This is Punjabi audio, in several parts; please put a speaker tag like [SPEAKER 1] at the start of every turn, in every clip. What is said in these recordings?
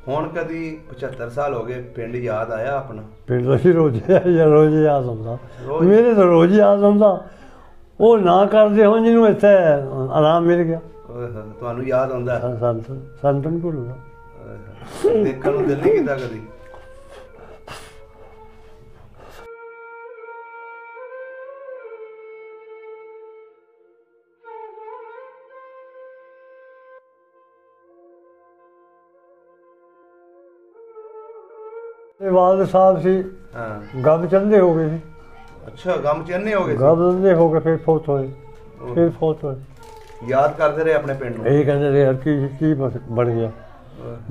[SPEAKER 1] ਹੁਣ ਕਦੀ 75 ਸਾਲ ਹੋ ਗਏ ਪਿੰਡ ਯਾਦ ਆਇਆ ਆਪਣਾ?
[SPEAKER 2] ਪਿੰਡ ਅਸੀਂ ਰੋਜ਼ ਯਾਦ ਆਉਂਦਾ, ਮੇਰੇ ਤਾਂ ਰੋਜ਼ ਯਾਦ ਆਉਂਦਾ। ਉਹ ਨਾ ਕਰਦੇ ਹੁਣ ਜਿਹਨੂੰ ਇੱਥੇ ਆਰਾਮ ਮਿਲ ਗਿਆ।
[SPEAKER 1] ਤੁਹਾਨੂੰ ਯਾਦ ਆਉਂਦਾ?
[SPEAKER 2] ਸਾਨੂੰ ਤਾਂ ਨਹੀਂ ਭੁੱਲਦਾ।
[SPEAKER 1] ਦੇਖਣ ਨੂੰ ਦਿਲ ਨਹੀਂ ਕੀਤਾ ਕਦੀ?
[SPEAKER 2] वाल साहब सी गम चंदे हो गए।
[SPEAKER 1] अच्छा, गम चंदे हो गए?
[SPEAKER 2] गम चंदे हो गए, फिर फौत होए, फिर फौत होए।
[SPEAKER 1] याद करते रहे अपने पिंड? यही
[SPEAKER 2] कहते रहे यार की बन गया,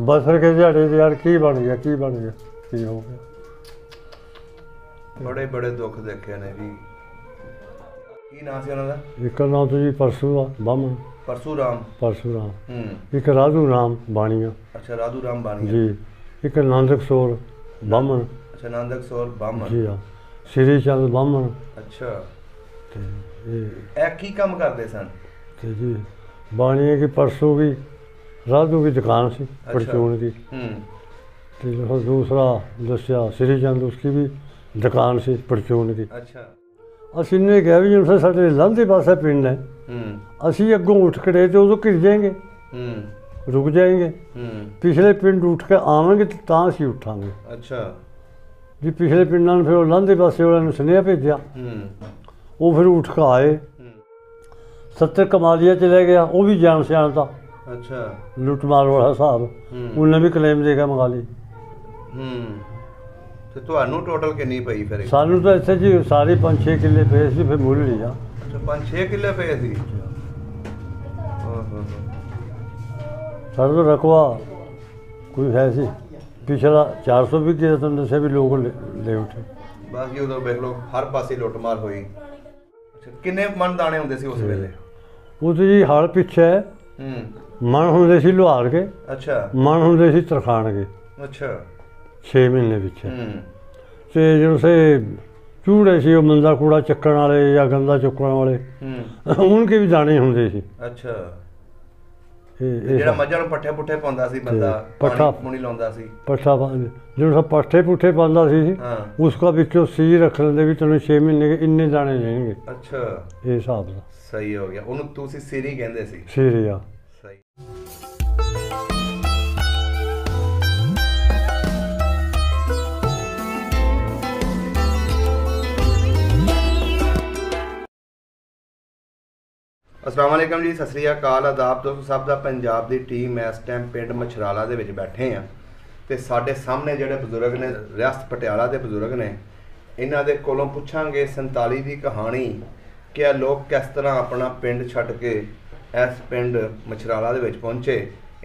[SPEAKER 2] बसर के दिहाड़े यार की बन गया, की बन गया, की हो गया।
[SPEAKER 1] बड़े बड़े दुख देखे ने जी। की नाम से उन्होंने?
[SPEAKER 2] एक नाम तो जी बामन
[SPEAKER 1] परशुराम।
[SPEAKER 2] परशुराम। एक राधू राम बाणिया।
[SPEAKER 1] अच्छा, राधू राम बाणिया
[SPEAKER 2] जी। एक नानक सोर बामन।
[SPEAKER 1] अच्छा, नानक सोर बामन
[SPEAKER 2] जी। हाँ, श्री चंद बामन।
[SPEAKER 1] अच्छा, की काम करते सन?
[SPEAKER 2] जी बाणिया की परसों की राधू की दुकान सी परचून की। तो दूसरा दसिया श्री चंद उसकी भी दुकान सी परचून की।
[SPEAKER 1] अच्छा,
[SPEAKER 2] असी ने कहा भी जिस साढ़े लांधे पासे पिंड है, असी अगों उठ खड़े तो उदों घिर जाएंगे, रुक जाएंगे। पिछले पिंड उठ के आवेंगे तो असी उठांगे। अच्छा जी। पिछले पिंडा ने फिर लांधे पासे वाले सुनेहा भेजा, वो फिर उठ के आए। 70 कमालिया चले गया, वो भी जान सियाण था। अच्छा, लुट मार वाला हिसाब उन्हें भी क्लेम दे के मंगा ली।
[SPEAKER 1] तो ਤੁਹਾਨੂੰ टोटल कितनी पई फिर?
[SPEAKER 2] सानू तो इत्थे जी सारे 5-6 किले पे सी, फिर मुल लिया।
[SPEAKER 1] अच्छा, 5-6 किले पे सी?
[SPEAKER 2] साढ़े तो रकवा कोई है सी पिछला 400 भी किया, तुम दसे भी लोग ले उठे।
[SPEAKER 1] बस जी उदों देख लो हर पासे लुटमार हुई। अच्छा, किन्ने मन दाने होंदे सी उस वेले? वो
[SPEAKER 2] तो जी हल पिछे मन होंदे सी लोहार के। अच्छा, मन होंदे सी तरखान के। अच्छा, 6 महीने पिछे। तो जो से चूड़े सी मंदा कूड़ा चक्कण वाले या गंदा चुकण वाले, उनके भी दाने होंदे सी। अच्छा, ਜਿਹੜਾ ਮੱਝਾਂ ਨੂੰ ਪੱਠੇ ਪੁੱਠੇ ਪਾਉਂਦਾ ਸੀ ਬੰਦਾ, ਪੱਠਾ ਪੁਣੀ ਲਾਉਂਦਾ ਸੀ, ਪੱਠਾ ਜਿਹੜਾ ਪੱਠੇ ਪੁੱਠੇ ਪਾਉਂਦਾ ਸੀ ਉਸਕਾ ਵਿੱਚੋਂ ਸੀ ਰੱਖ ਲੈਂਦੇ ਵੀ ਤੈਨੂੰ 6 ਮਹੀਨੇ ਦੇ ਇੰਨੇ ਦਾਣੇ ਲੈਣਗੇ। ਅੱਛਾ, ਇਹ ਹਿਸਾਬ ਦਾ ਸਹੀ ਹੋ ਗਿਆ। ਉਹਨੂੰ ਤੁਸੀਂ ਸਿਰੀ ਕਹਿੰਦੇ ਸੀ? ਸਿਰੀ ਆ। ਸਹੀ। अस्सलाम वालेकुम जी, सत श्री अकाल, आदाब दोस्तों सब का। पंजाब की टीम इस टाइम पिंड मछराला दे विच बैठे हैं तो साढ़े सामने जोड़े बजुर्ग ने रियासत पटियाला के बजुर्ग ने, इन्हों के कोलों पुछांगे 47 की कहानी कि लोग किस तरह अपना पिंड छड्ड के इस पिंड मछराला दे विच पहुंचे,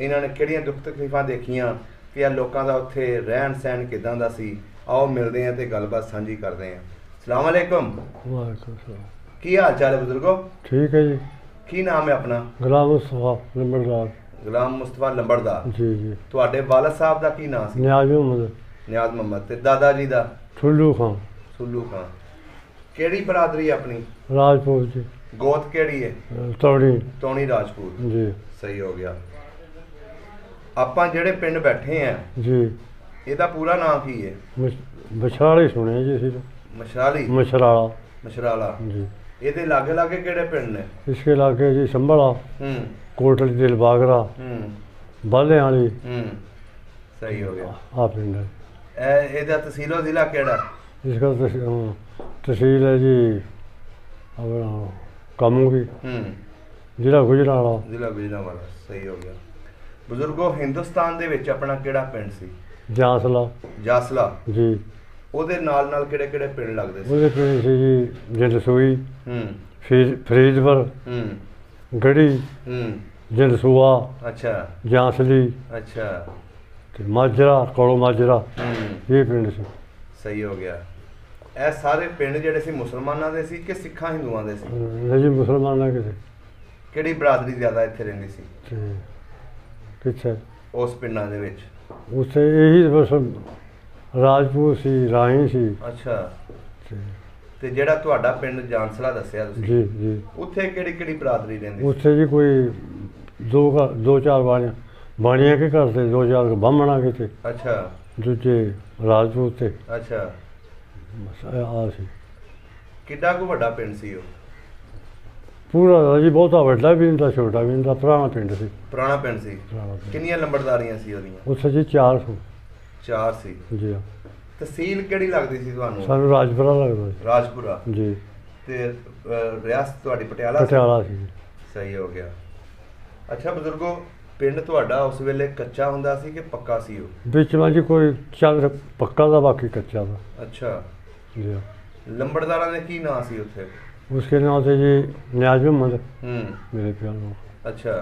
[SPEAKER 2] इन्होंने किहड़ियां दुख तकलीफां देखियां कि लोगों का उत्थे रहन सहन किदां दा सी। आओ मिलते हैं तो गलबात साझी करते हैं। अस्सलाम वालेकुम। वालेकुम सलाम।
[SPEAKER 1] की हाल चाल है बुजुर्गो? ठीक है जी। की नाम है अपना? गुलाम मुस्तफा लंबड़दार। गुलाम मुस्तफा लंबड़दार जी जी। तुहाडे वालिद साहब का की नाम सी? नियाज मोहम्मद। नियाज मोहम्मद। ते दादा जी दा? ठुल्लू खान। ठुल्लू खान। केड़ी बरादरी अपनी? राजपूत जी। गोत केड़ी है? तौणी। तौणी राजपूत जी। सही हो गया। आपां जेड़े पिंड बैठे हैं जी, इहदा पूरा नाम की है? मछराली सुने जी असीं। मछराली? मछराला। मछराला जी। ਇਹਦੇ ਲਾਗੇ ਲਾਗੇ ਕਿਹੜੇ ਪਿੰਡ ਨੇ? ਇਸਕੇ ਲਾਗੇ ਜੀ ਸੰਭਲਾ, ਕੋਟਲੀ ਦਿਲਬਾਗਰਾ, ਬਾਲਿਆਂ ਵਾਲੀ। ਸਹੀ ਹੋ ਗਿਆ। ਆ ਪਿੰਡ ਹੈ। ਇਹਦਾ ਤਹਿਸੀਲ ਜ਼ਿਲ੍ਹਾ ਕਿਹੜਾ? ਇਸका तहसील है जी अपना कामूगी, ਜ਼ਿਲ੍ਹਾ ਗੁਜਰਾਂਵਾਲਾ। ਜ਼ਿਲ੍ਹਾ ਗੁਜਰਾਂਵਾਲਾ। ਸਹੀ ਹੋ ਗਿਆ। ਬਜ਼ੁਰਗੋ, ਹਿੰਦੁਸਤਾਨ ਦੇ ਵਿੱਚ ਆਪਣਾ ਕਿਹੜਾ ਪਿੰਡ ਸੀ? ਜਾਸਲਾ। ਜਾਸਲਾ ਜੀ। ਉਹਦੇ ਨਾਲ ਨਾਲ ਕਿਹੜੇ ਕਿਹੜੇ ਪਿੰਡ ਲੱਗਦੇ ਸੀ? ਉਹਦੇ ਪਿੰਡ ਸੀ ਜੀ ਜੰਡਸੂਈ, ਫਰੀਦਪੁਰ, ਗੜੀ, ਜੰਡਸੂਆ, ਅੱਛਾ, ਜਾਂਸਲੀ, ਅੱਛਾ, ਤੇ ਮਾਜਰਾ, ਕੋਲੋਂ ਮਾਜਰਾ, ਇਹ ਪਿੰਡ ਸੀ। ਸਹੀ ਹੋ ਗਿਆ। ਇਹ ਸਾਰੇ ਪਿੰਡ ਜਿਹੜੇ ਸੀ ਮੁਸਲਮਾਨਾਂ ਦੇ ਸੀ ਕਿ ਸਿੱਖਾਂ ਹਿੰਦੂਆਂ ਦੇ ਸੀ? ਜੀ ਮੁਸਲਮਾਨਾਂ ਦੇ ਸੀ। ਕਿਹੜੀ ਬਰਾਦਰੀ ਜ਼ਿਆਦਾ ਇੱਥੇ ਰਹਿੰਦੀ ਸੀ? ਕਿੱਥੇ? ਉਸ ਪਿੰਡਾਂ ਦੇ ਵਿੱਚ? ਉੱਥੇ ਇਹੀ ਬਸ ਰਾਜਪੂਤ ਸੀ, ਰਾਹੀ ਸੀ। ਅੱਛਾ। ਤੇ ਜਿਹੜਾ ਤੁਹਾਡਾ ਪਿੰਡ ਜਾਂਸਲਾ ਦੱਸਿਆ ਤੁਸੀਂ, ਜੀ ਜੀ, ਉੱਥੇ ਕਿਹੜੀ ਕਿਹੜੀ ਬਰਾਦਰੀ ਰਹਿੰਦੀ? ਉੱਥੇ ਜੀ ਕੋਈ ਦੋ ਚਾਰ
[SPEAKER 2] ਬਾਣੀਆਂ ਕੇ ਘਰ ਤੇ 2-4 ਬਾਹਮਣ ਆ ਗਏ ਤੇ।
[SPEAKER 1] ਅੱਛਾ।
[SPEAKER 2] ਦੂਜੇ ਰਾਜਪੂਤ ਤੇ।
[SPEAKER 1] ਅੱਛਾ।
[SPEAKER 2] ਬਸ ਆ ਸੀ।
[SPEAKER 1] ਕਿੱਡਾ ਕੁ ਵੱਡਾ ਪਿੰਡ ਸੀ ਉਹ?
[SPEAKER 2] ਪੂਰਾ ਜੀ, ਬਹੁਤਾ ਵੱਡਾ ਵੀ ਨਹੀਂ ਤਾਂ ਛੋਟਾ ਵੀ ਨਹੀਂ ਤਾਂ, ਪੁਰਾਣਾ ਪਿੰਡ ਸੀ।
[SPEAKER 1] ਪੁਰਾਣਾ ਪਿੰਡ ਸੀ। ਕਿੰਨੀਆਂ ਲੰਬੜਦਾਰੀਆਂ ਸੀ ਉਹਦੀਆਂ?
[SPEAKER 2] ਉੱਥੇ ਜੀ 4 ਸੀ।
[SPEAKER 1] 4 ਸੀ
[SPEAKER 2] ਜੀ ਹਾਂ।
[SPEAKER 1] ਤਹਿਸੀਲ ਕਿਹੜੀ ਲੱਗਦੀ ਸੀ ਤੁਹਾਨੂੰ?
[SPEAKER 2] ਸਾਨੂੰ ਰਾਜਪੁਰਾ ਲੱਗਦਾ ਸੀ।
[SPEAKER 1] ਰਾਜਪੁਰਾ
[SPEAKER 2] ਜੀ।
[SPEAKER 1] ਤੇ ਰਿਆਸਤ ਤੁਹਾਡੀ ਪਟਿਆਲਾ?
[SPEAKER 2] ਪਟਿਆਲਾ ਸੀ।
[SPEAKER 1] ਸਹੀ ਹੋ ਗਿਆ। ਅੱਛਾ ਬਜ਼ੁਰਗੋ, ਪਿੰਡ ਤੁਹਾਡਾ ਉਸ ਵੇਲੇ ਕੱਚਾ ਹੁੰਦਾ ਸੀ ਕਿ ਪੱਕਾ ਸੀ ਉਹ?
[SPEAKER 2] ਵਿੱਚ ਜੀ ਕੋਈ ਚੱਲ ਪੱਕਾ ਦਾ, ਬਾਕੀ ਕੱਚਾ ਦਾ।
[SPEAKER 1] ਅੱਛਾ
[SPEAKER 2] ਜੀ।
[SPEAKER 1] ਲੰਬੜਦਾਰਾਂ ਦੇ ਕੀ ਨਾਂ ਸੀ ਉੱਥੇ?
[SPEAKER 2] उसके नाम से जी न्याज मोहम्मद मेरे प्यार में।
[SPEAKER 1] अच्छा।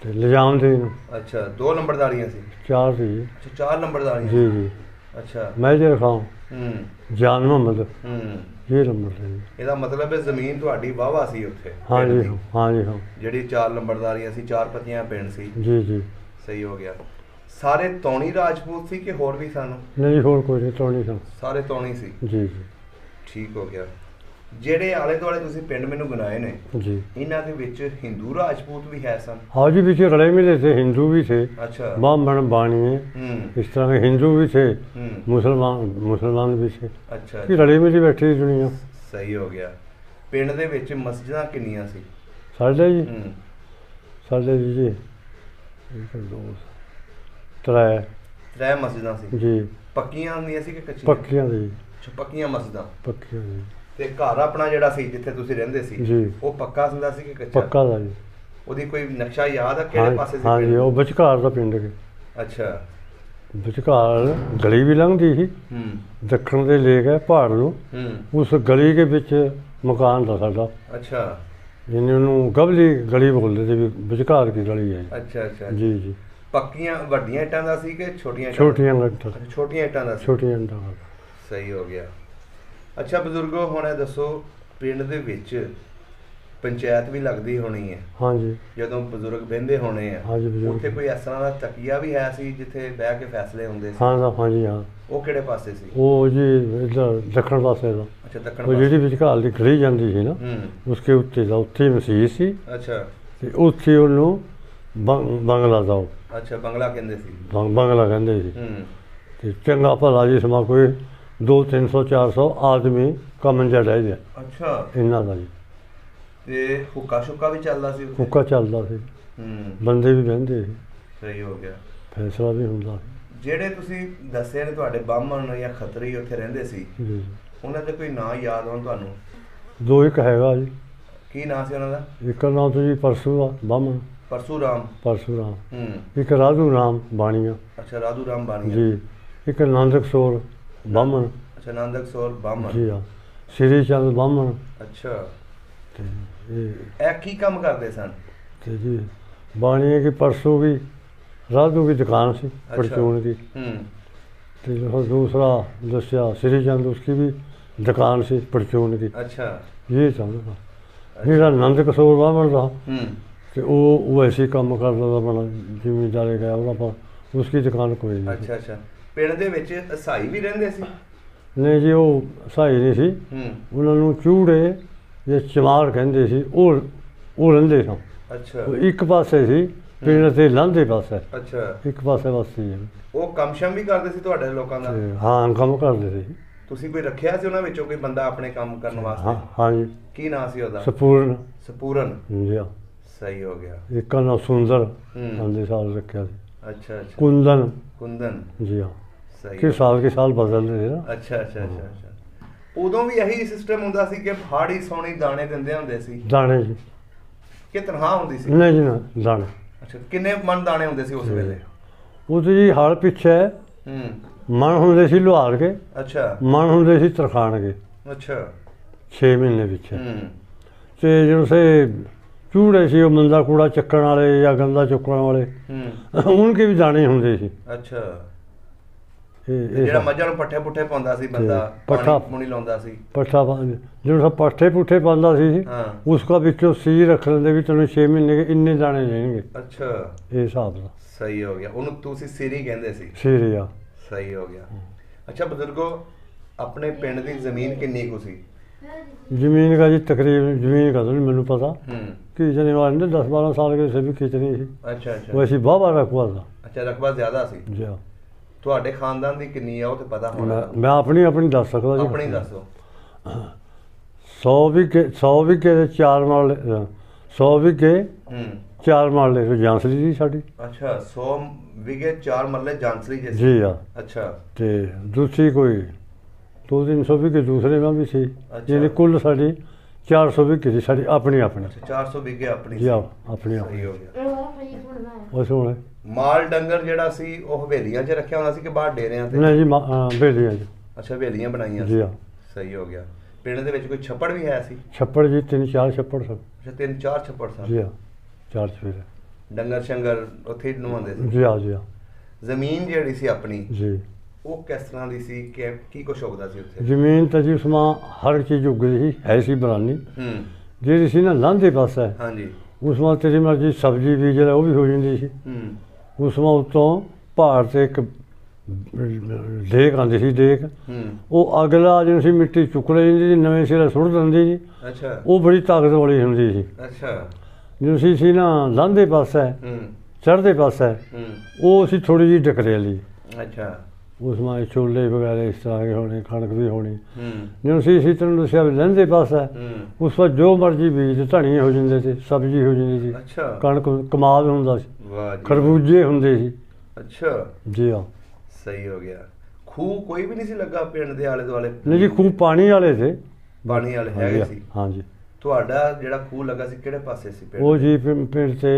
[SPEAKER 2] तो निजामुद्दीन।
[SPEAKER 1] अच्छा, 2 लंबड़दारियां सी?
[SPEAKER 2] 4 थी।
[SPEAKER 1] अच्छा, 4 लंबड़दारियां?
[SPEAKER 2] जी जी।
[SPEAKER 1] अच्छा।
[SPEAKER 2] मेजर खां, जान मोहम्मद, ये नंबर थे।
[SPEAKER 1] ਇਹਦਾ ਮਤਲਬ ਹੈ ਜ਼ਮੀਨ ਤੁਹਾਡੀ ਵਾਹਵਾ ਸੀ ਉੱਥੇ?
[SPEAKER 2] हाँ जी हाँ जी हाँ।
[SPEAKER 1] ਜਿਹੜੀ 4 ਲੰਬੜਦਾਰੀਆਂ ਸੀ, 4 ਪਤੀਆਂ ਪਿੰਡ ਸੀ?
[SPEAKER 2] जी जी।
[SPEAKER 1] ਸਹੀ ਹੋ ਗਿਆ। ਸਾਰੇ ਤੌਣੀ ਰਾਜਪੂਤ ਸੀ ਕਿ ਹੋਰ ਵੀ ਸਨ?
[SPEAKER 2] नहीं होर कोई नहीं, तौणी सन।
[SPEAKER 1] ਸਾਰੇ ਤੌਣੀ ਸੀ?
[SPEAKER 2] जी जी।
[SPEAKER 1] ਠੀਕ ਹੋ ਗਿਆ। ਜਿਹੜੇ ਆਲੇ ਦੁਆਲੇ ਤੁਸੀਂ ਪਿੰਡ ਮੈਨੂੰ ਗਿਣਾਏ ਨੇ
[SPEAKER 2] जी,
[SPEAKER 1] ਇਹਨਾਂ ਦੇ ਵਿੱਚ ਹਿੰਦੂ ਰਾਜਪੂਤ भी है सन?
[SPEAKER 2] हाँ जी, पीछे रले मिले थे, हिंदू भी थे।
[SPEAKER 1] अच्छा।
[SPEAKER 2] ब्राह्मण बाणिये इस तरह के हिंदू भी थे, मुसलमान भी थे।
[SPEAKER 1] अच्छा।
[SPEAKER 2] कि रली मिली बैठी दुनिया।
[SPEAKER 1] सही हो गया। ਪਿੰਡ ਦੇ ਵਿੱਚ ਮਸਜਿਦਾਂ ਕਿੰਨੀਆਂ ਸੀ?
[SPEAKER 2] साढ़े जी, साढ़े जी 1 2 3
[SPEAKER 1] 3 ਮਸਜਿਦਾਂ ਸੀ?
[SPEAKER 2] जी।
[SPEAKER 1] ਪੱਕੀਆਂ ਹੁੰਦੀਆਂ ਸੀ ਕਿ ਕੱਚੀਆਂ?
[SPEAKER 2] पक्कियां दी।
[SPEAKER 1] ਅੱਛਾ, ਪੱਕੀਆਂ ਮਸਜਿਦਾਂ।
[SPEAKER 2] पक्कियां दी।
[SPEAKER 1] ਤੇ ਘਰ ਆਪਣਾ ਜਿਹੜਾ ਸੀ ਜਿੱਥੇ ਤੁਸੀਂ ਰਹਿੰਦੇ ਸੀ
[SPEAKER 2] जी।
[SPEAKER 1] ਉਹ ਪੱਕਾ ਹੁੰਦਾ ਸੀ ਕਿ ਕੱਚਾ?
[SPEAKER 2] पक्का दा जी।
[SPEAKER 1] ਉਹਦੀ ਕੋਈ ਨਕਸ਼ਾ ਯਾਦ ਆ ਕਿਹੜੇ ਪਾਸੇ ਸੀ?
[SPEAKER 2] हाँ जी, वो विचकार दा पिंड के।
[SPEAKER 1] ਅੱਛਾ।
[SPEAKER 2] ਵਿਚਕਾਰ ਗਲੀ ਵੀ ਲੰਘਦੀ ਸੀ। ਦੱਖਣ ਦੇ ਲੇਕ ਹੈ ਪਹਾੜ ਨੂੰ, ਉਸ ਗਲੀ ਦੇ ਵਿੱਚ ਮਕਾਨ ਦਾ ਸਾਡਾ।
[SPEAKER 1] ਅੱਛਾ।
[SPEAKER 2] ਜਿਹਨੇ ਉਹਨੂੰ ਗਵਲੀ ਗਲੀ ਬੋਲਦੇ ਸੀ, ਵੀ ਵਿਚਕਾਰ ਕੀ ਗਲੀ ਹੈ।
[SPEAKER 1] ਅੱਛਾ ਅੱਛਾ
[SPEAKER 2] ਜੀ ਜੀ।
[SPEAKER 1] ਪੱਕੀਆਂ ਵੱਡੀਆਂ ਇੱਟਾਂ ਦਾ ਸੀ ਕਿ ਛੋਟੀਆਂ?
[SPEAKER 2] ਛੋਟੀਆਂ ਇੱਟਾਂ।
[SPEAKER 1] ਛੋਟੀਆਂ ਇੱਟਾਂ ਦਾ ਸੀ?
[SPEAKER 2] ਛੋਟੀਆਂ ਇੱਟਾਂ ਦਾ।
[SPEAKER 1] ਸਹੀ ਹੋ ਗਿਆ। ਅੱਛਾ ਬਜ਼ੁਰਗੋ, ਹੁਣ ਇਹ ਦੱਸੋ, ਪਿੰਡ ਦੇ ਵਿੱਚ ਪੰਚਾਇਤ ਵੀ ਲੱਗਦੀ ਹੋਣੀ ਹੈ?
[SPEAKER 2] ਹਾਂਜੀ।
[SPEAKER 1] ਜਦੋਂ ਬਜ਼ੁਰਗ ਬਹਿੰਦੇ ਹੋਣੇ ਆ?
[SPEAKER 2] ਹਾਂਜੀ ਬਜ਼ੁਰਗ।
[SPEAKER 1] ਉੱਥੇ ਕੋਈ ਇਸ ਤਰ੍ਹਾਂ ਦਾ ਤਕੀਆ ਵੀ ਹੈ ਸੀ ਜਿੱਥੇ ਬਹਿ ਕੇ ਫੈਸਲੇ ਹੁੰਦੇ ਸੀ?
[SPEAKER 2] ਹਾਂ ਹਾਂਜੀ ਹਾਂ।
[SPEAKER 1] ਉਹ ਕਿਹੜੇ ਪਾਸੇ ਸੀ?
[SPEAKER 2] ਉਹ ਜੀ ਇੱਧਰ ਦੱਖਣ ਪਾਸੇ ਦਾ।
[SPEAKER 1] ਅੱਛਾ, ਦੱਖਣ
[SPEAKER 2] ਉਹ ਜਿਹੜੀ ਵਿਚਕਾਰ ਦੀ ਗਲੀ ਜਾਂਦੀ ਸੀ ਨਾ, ਉਸਕੇ ਉੱਤੇ ਦਾ, ਉੱਥੇ ਮਸੀਤ ਸੀ।
[SPEAKER 1] ਅੱਛਾ।
[SPEAKER 2] ਤੇ ਉੱਥੇ ਉਹਨੂੰ ਬੰਗਲਾ ਦਾ।
[SPEAKER 1] ਅੱਛਾ, ਬੰਗਲਾ ਕਹਿੰਦੇ ਸੀ?
[SPEAKER 2] ਬੰਗਲਾ ਕਹਿੰਦੇ ਸੀ। ਤੇ ਚੰਗਾ ਭਲਾ ਜੀ ਸਮਾਂ ਕੋਈ 200 300 400 ਆਦਮੀ ਕਮੰਜਾ ਰਹਿ ਗਿਆ।
[SPEAKER 1] ਅੱਛਾ।
[SPEAKER 2] ਇਹਨਾਂ ਦਾ ਜੀ।
[SPEAKER 1] ਤੇ ਹੁੱਕਾ ਸ਼ੁੱਕਾ ਵੀ ਚੱਲਦਾ ਸੀ?
[SPEAKER 2] ਹੁੱਕਾ ਚੱਲਦਾ ਸੀ, ਬੰਦੇ ਵੀ ਬਹਿੰਦੇ ਸੀ।
[SPEAKER 1] ਸਹੀ ਹੋ ਗਿਆ।
[SPEAKER 2] ਫੈਸਲਾ ਵੀ ਹੁੰਦਾ ਸੀ।
[SPEAKER 1] ਜਿਹੜੇ ਤੁਸੀਂ ਦੱਸੇ ਨੇ ਤੁਹਾਡੇ ਬਾਹਮਣ ਜਾਂ ਖੱਤਰੀ ਉੱਥੇ ਰਹਿੰਦੇ ਸੀ, ਉਹਨਾਂ ਦੇ ਕੋਈ ਨਾਂ ਯਾਦ ਹੋਣ ਤੁਹਾਨੂੰ?
[SPEAKER 2] 2 ਇੱਕ ਹੈਗਾ ਜੀ।
[SPEAKER 1] ਕੀ ਨਾਂ ਸੀ ਉਹਨਾਂ ਦਾ?
[SPEAKER 2] ਇੱਕ ਨਾਂ ਤਾਂ ਜੀ ਪਰਸੂ ਆ ਬਾਹਮਣ।
[SPEAKER 1] ਪਰਸੂਰਾਮ?
[SPEAKER 2] ਪਰਸੂਰਾਮ। ਇੱਕ ਰਾਧੂ ਰਾਮ ਬਾਣੀਆ।
[SPEAKER 1] ਅੱਛਾ, ਰਾਧੂ ਰਾਮ ਬਾਣੀਆ
[SPEAKER 2] ਜੀ। ਇੱਕ ਨੰਦਕ ਸੋਰ ਬਾਹਮਣ।
[SPEAKER 1] ਅੱਛਾ, ਨੰਦਕ ਸੋਰ ਬਾਹਮਣ।
[SPEAKER 2] ਜੀ ਹਾਂ। ਸ੍ਰੀ ਚੰਦ ਬਾਹਮਣ।
[SPEAKER 1] ਅੱਛਾ।
[SPEAKER 2] ਤੇ
[SPEAKER 1] ਇਹ ਕੀ ਕੰਮ ਕਰਦੇ ਸਨ?
[SPEAKER 2] ਤੇ ਜੀ ਬਾਣੀਏ ਕੀ ਪਰਸੂ ਵੀ ਰਾਧੂ की दुकान सी परचून की। तो जो दूसरा दसिया श्री चंद उसकी भी दुकान सी परचून की।
[SPEAKER 1] अच्छा।
[SPEAKER 2] ये चाहता था जेड़ा नंद कसूर बाहमण रहा तो वो ऐसे काम करता था, बड़ा जिमीदारे गया ਉਹਦਾ ਪਰ उसकी दुकान कोई नहीं।
[SPEAKER 1] अच्छा अच्छा। ਪਿੰਡ ਦੇ ਵਿੱਚ ਈਸਾਈ ਵੀ ਰਹਿੰਦੇ ਸੀ?
[SPEAKER 2] नहीं जी, वो ईसाई नहीं ਸੀ। ਉਹਨਾਂ ਨੂੰ ਚੂੜੇ ਜਾਂ ਚਮਾਰ ਕਹਿੰਦੇ ਸੀ, ਉਹ ਰਹਿੰਦੇ ਸਨ।
[SPEAKER 1] ਅੱਛਾ।
[SPEAKER 2] ਇੱਕ ਪਾਸੇ ਸੀ ਪਿੰਡ ਦੇ ਲਾਂਦੇ ਪਾਸੇ।
[SPEAKER 1] ਅੱਛਾ।
[SPEAKER 2] ਇੱਕ ਪਾਸੇ ਵਸਤੀ ਹੈ।
[SPEAKER 1] ਉਹ ਕੰਮ ਸ਼ਮ ਵੀ ਕਰਦੇ ਸੀ ਤੁਹਾਡੇ ਲੋਕਾਂ ਦਾ?
[SPEAKER 2] ਹਾਂ, ਕੰਮ ਕਰਦੇ ਸੀ।
[SPEAKER 1] ਤੁਸੀਂ ਕੋਈ ਰੱਖਿਆ ਸੀ ਉਹਨਾਂ ਵਿੱਚੋਂ ਕੋਈ ਬੰਦਾ ਆਪਣੇ ਕੰਮ ਕਰਨ ਵਾਸਤੇ?
[SPEAKER 2] ਹਾਂ ਜੀ।
[SPEAKER 1] ਕੀ ਨਾਂ ਸੀ ਉਹਦਾ?
[SPEAKER 2] ਸਪੂਰਨ।
[SPEAKER 1] ਸਪੂਰਨ
[SPEAKER 2] ਜੀ ਹਾਂ।
[SPEAKER 1] ਸਹੀ ਹੋ ਗਿਆ।
[SPEAKER 2] ਇੱਕ ਦਾ ਨਾਂ ਸੁੰਦਰ ਆਂਦੇ ਸਾਲ ਰੱਖਿਆ ਸੀ।
[SPEAKER 1] ਅੱਛਾ ਅੱਛਾ।
[SPEAKER 2] ਕੁੰਦਨ।
[SPEAKER 1] ਕੁੰਦਨ।
[SPEAKER 2] ਜੀ ਹਾਂ।
[SPEAKER 1] ਸਹੀ।
[SPEAKER 2] ਕਿ ਸਾਲ ਕੇ ਸਾਲ ਬਦਲਦੇ ਸੀ ਨਾ।
[SPEAKER 1] ਅੱਛਾ ਅੱਛਾ ਅੱਛਾ ਅੱਛਾ। ਉਦੋਂ ਵੀ ਇਹੀ ਸਿਸਟਮ ਹੁੰਦਾ ਸੀ ਕਿ ਹਾੜੀ ਸੋਣੀ ਦਾਣੇ ਦਿੰਦੇ ਹੁੰਦੇ ਸੀ?
[SPEAKER 2] ਦਾਣੇ ਜੀ।
[SPEAKER 1] ਕਿ ਤਨਖਾਹ ਹੁੰਦੀ ਸੀ?
[SPEAKER 2] ਨਹੀਂ ਜੀ, ਨਾ ਦਾਣੇ।
[SPEAKER 1] ਅੱਛਾ, ਕਿੰਨੇ ਮਣ ਦਾਣੇ ਹੁੰਦੇ ਸੀ ਉਸ ਵੇਲੇ?
[SPEAKER 2] ਉਹ ਜੀ ਹਲ ਪਿੱਛੇ ਮਣ ਹੁੰਦੇ ਸੀ ਲੁਹਾਰ ਕੇ।
[SPEAKER 1] ਅੱਛਾ।
[SPEAKER 2] ਮਣ ਹੁੰਦੇ ਸੀ ਤਰਖਾਣ ਕੇ।
[SPEAKER 1] ਅੱਛਾ।
[SPEAKER 2] 6 ਮਹੀਨੇ ਪਿੱਛੇ। ਤੇ ਜਦੋਂ ਸੇ ਚੂੜੇ ਸੀ ਉਹ ਮੰਦਾ ਕੂੜਾ ਚੱਕਣ ਵਾਲੇ ਜਾਂ ਗੰਦਾ ਚੁੱਕਣ ਵਾਲੇ, ਉਨਕੇ ਵੀ ਦਾਣੇ ਹੁੰਦੇ ਸੀ।
[SPEAKER 1] ਅੱਛਾ। ਜਿਹੜਾ ਮੱਝਾਂ ਨੂੰ ਪੱਠੇ ਪੁੱਠੇ ਪਾਉਂਦਾ ਸੀ ਬੰਦਾ,
[SPEAKER 2] ਪੱਠਾ
[SPEAKER 1] ਮੁਣੀ ਲਾਉਂਦਾ ਸੀ,
[SPEAKER 2] ਪੱਠਾ ਜਦੋਂ ਸਭ ਪੱਠੇ ਪੁੱਠੇ ਪਾਉਂਦਾ ਸੀ, ਉਸਕਾ ਵਿੱਚੋਂ ਸੀ ਰੱਖ ਲੈਂਦੇ ਵੀ ਤੈਨੂੰ 6 ਮਹੀਨੇ ਕੇ ਇੰਨੇ ਦਾਣੇ ਦੇਣਗੇ।
[SPEAKER 1] ਅੱਛਾ।
[SPEAKER 2] ਇਹ ਹਿਸਾਬ ਦਾ।
[SPEAKER 1] ਸਹੀ ਹੋ ਗਿਆ। ਉਹਨੂੰ ਤੁਸੀਂ ਸਿਰੀ ਕਹਿੰਦੇ ਸੀ?
[SPEAKER 2] ਸਿਰੀ ਆ।
[SPEAKER 1] ਸਹੀ ਹੋ ਗਿਆ। ਅੱਛਾ ਬਜ਼ੁਰਗੋ, ਆਪਣੇ ਪਿੰਡ ਦੀ ਜ਼ਮੀਨ ਕਿੰਨੀ ਕੁ ਸੀ?
[SPEAKER 2] ਜ਼ਮੀਨ ਦਾ ਜੀ ਤਕਰੀਬਨ ਜ਼ਮੀਨ ਦਾ ਨਹੀਂ ਮੈਨੂੰ ਪਤਾ ਕਿ ਜਨੇ ਵਾਲੇ ਨੇ 10-12 ਸਾਲ ਕੇ ਸੇ ਵੀ ਖਿੱਚਣੀ ਸੀ।
[SPEAKER 1] ਅੱਛਾ ਅੱਛਾ।
[SPEAKER 2] ਵੈਸੇ ਬਾਬਾ ਰਕਬਾ ਦਾ।
[SPEAKER 1] ਅੱਛਾ ਰਕਬਾ ਜ਼ਿਆਦਾ ਸੀ ਜੀ। ਤੁਹਾਡੇ ਖਾਨਦਾਨ ਦੀ ਕਿੰਨੀ ਆ ਉਹ ਤੇ ਪਤਾ ਹੋਣਾ।
[SPEAKER 2] ਮੈਂ ਆਪਣੀ ਦੱਸ ਸਕਦਾ ਜੀ।
[SPEAKER 1] ਆਪਣੀ ਦੱਸੋ।
[SPEAKER 2] 100 ਵਿਗੇ ਦੇ 4 ਮਰਲੇ 100 ਵਿਗੇ 4 ਮਰਲੇ ਜਾਂਸਲੀ ਜੀ ਸਾਡੀ।
[SPEAKER 1] ਅੱਛਾ 100 ਵਿਗੇ 4 ਮਰਲੇ ਜਾਂਸਲੀ
[SPEAKER 2] ਜੀ ਆ।
[SPEAKER 1] ਅੱਛਾ
[SPEAKER 2] ਤੇ ਦੂਸਰੀ ਕੋਈ 200-300 ਵਿਗੇ ਦੂਸਰੇ में भी ਸੀ। यानी कुल साड़ी 400 ਵਿਗੇ ਸੀ ਸਾਡੀ ਆਪਣੀ।
[SPEAKER 1] 400 ਵਿਗੇ ਆਪਣੀ
[SPEAKER 2] ਜੀ ਆਪਣੀ।
[SPEAKER 1] ਸਹੀ ਹੋ ਗਿਆ।
[SPEAKER 2] ਉਸ ਹੁਣ
[SPEAKER 1] ਮਾਲ ਡੰਗਰ ਜਿਹੜਾ ਸੀ ਉਹ ਹਵੇਲੀਆਂ 'ਚ ਰੱਖਿਆ ਹੁੰਦਾ ਸੀ ਕਿ ਬਾਹਰ ਡੇਰਿਆਂ ਤੇ?
[SPEAKER 2] ਨਹੀਂ ਜੀ ਹਵੇਲੀਆਂ 'ਚ।
[SPEAKER 1] ਅੱਛਾ ਹਵੇਲੀਆਂ ਬਣਾਈਆਂ
[SPEAKER 2] ਜੀ।
[SPEAKER 1] ਸਹੀ ਹੋ ਗਿਆ। ਪਿੰਡ ਦੇ ਵਿੱਚ ਕੋਈ ਛੱਪੜ ਵੀ ਹੈ ਸੀ?
[SPEAKER 2] ਛੱਪੜ ਜੀ 3-4 ਛੱਪੜ ਸਨ।
[SPEAKER 1] ਅੱਛਾ 3-4 ਛੱਪੜ ਸਨ।
[SPEAKER 2] ਜੀ 4 ਚਫੇਰੇ।
[SPEAKER 1] ਡੰਗਰ ਸ਼ੰਗਰ ਉੱਥੇ ਹੀ ਨਵਾਉਂਦੇ ਸੀ?
[SPEAKER 2] ਜੀ।
[SPEAKER 1] ਜ਼ਮੀਨ ਜਿਹੜੀ ਸੀ ਆਪਣੀ
[SPEAKER 2] ਜੀ
[SPEAKER 1] ਉਹ ਕਿਸ ਤਰ੍ਹਾਂ ਦੀ ਸੀ ਕਿ ਕੀ ਕੁਛ ਉਗਦਾ ਸੀ ਉੱਥੇ?
[SPEAKER 2] ਜ਼ਮੀਨ ਤਾਂ ਜੀ ਉਸਮਾਂ ਹਰ ਚੀਜ਼ ਉਗਦੀ ਸੀ ਹੈ ਸੀ ਬਰਾਨੀ। ਜਿਹੜੀ ਸੀ ਨਾ ਲਾਂਘੇ ਪਾਸੇ
[SPEAKER 1] ਹਾਂਜੀ
[SPEAKER 2] ਉਸਮਾਂ ਤੇਰੀ ਮਰਜ਼ੀ ਸਬਜ਼ੀ ਬੀਜ ਲੈ ਉਹ ਵੀ ਹੋ ਜਾਂਦੀ ਸੀ। ਉਸਮਾਂ ਉੱਤੋਂ ਪਹਾੜ ਤੇ ਇੱਕ ਡੇਕ ਆਉਂਦੀ ਸੀ ਡੇਕ। ਉਹ ਅਗਲਾ ਜਿਹਨੂੰ ਸੀ ਮਿੱਟੀ ਚੁੱਕ ਲਈ ਜਾਂਦੀ ਸੀ ਨਵੇਂ ਸਿਰੇ ਸੁੱਟ ਦਿੰਦੀ ਜੀ।
[SPEAKER 1] ਅੱਛਾ
[SPEAKER 2] ਉਹ ਬੜੀ ਤਾਕਤ ਵਾਲੀ ਹੁੰਦੀ ਸੀ।
[SPEAKER 1] ਅੱਛਾ
[SPEAKER 2] ਜਿਹਨੂੰ ਸੀ ਨਾ ਲਾਂਘੇ ਪਾਸੇ ਚੜ੍ਹਦੇ ਪਾਸੇ ਉਹ ਸੀ ਥੋੜੀ ਜਿਹੀ ਡਕਰੇਲੀ।
[SPEAKER 1] ਅੱਛਾ
[SPEAKER 2] उसमें छोले वगैरह इस तरह के होने कणक भी होनी। जो इसी तरह दसिया भी लहंदे पास है उस पर जो मर्जी बीज धनिए हो जाते थे सब्जी हो जाती थी।
[SPEAKER 1] अच्छा
[SPEAKER 2] कणक कमाल होंदा सी खरबूजे होंदे सी।
[SPEAKER 1] अच्छा
[SPEAKER 2] जी हाँ
[SPEAKER 1] सही हो गया। खूह कोई भी नहीं सी लगा पिंड दे आले दुआले?
[SPEAKER 2] नहीं जी खूह पानी वाले थे।
[SPEAKER 1] पानी वाले हैगे सी?
[SPEAKER 2] हाँ जी।
[SPEAKER 1] ਤੁਹਾਡਾ ਜਿਹੜਾ ਖੂਹ ਲੱਗਾ ਸੀ ਕਿਹੜੇ ਪਾਸੇ ਸੀ ਪਿੰਡ?
[SPEAKER 2] ਉਹ ਜੀ ਪਿੰਡ ਤੇ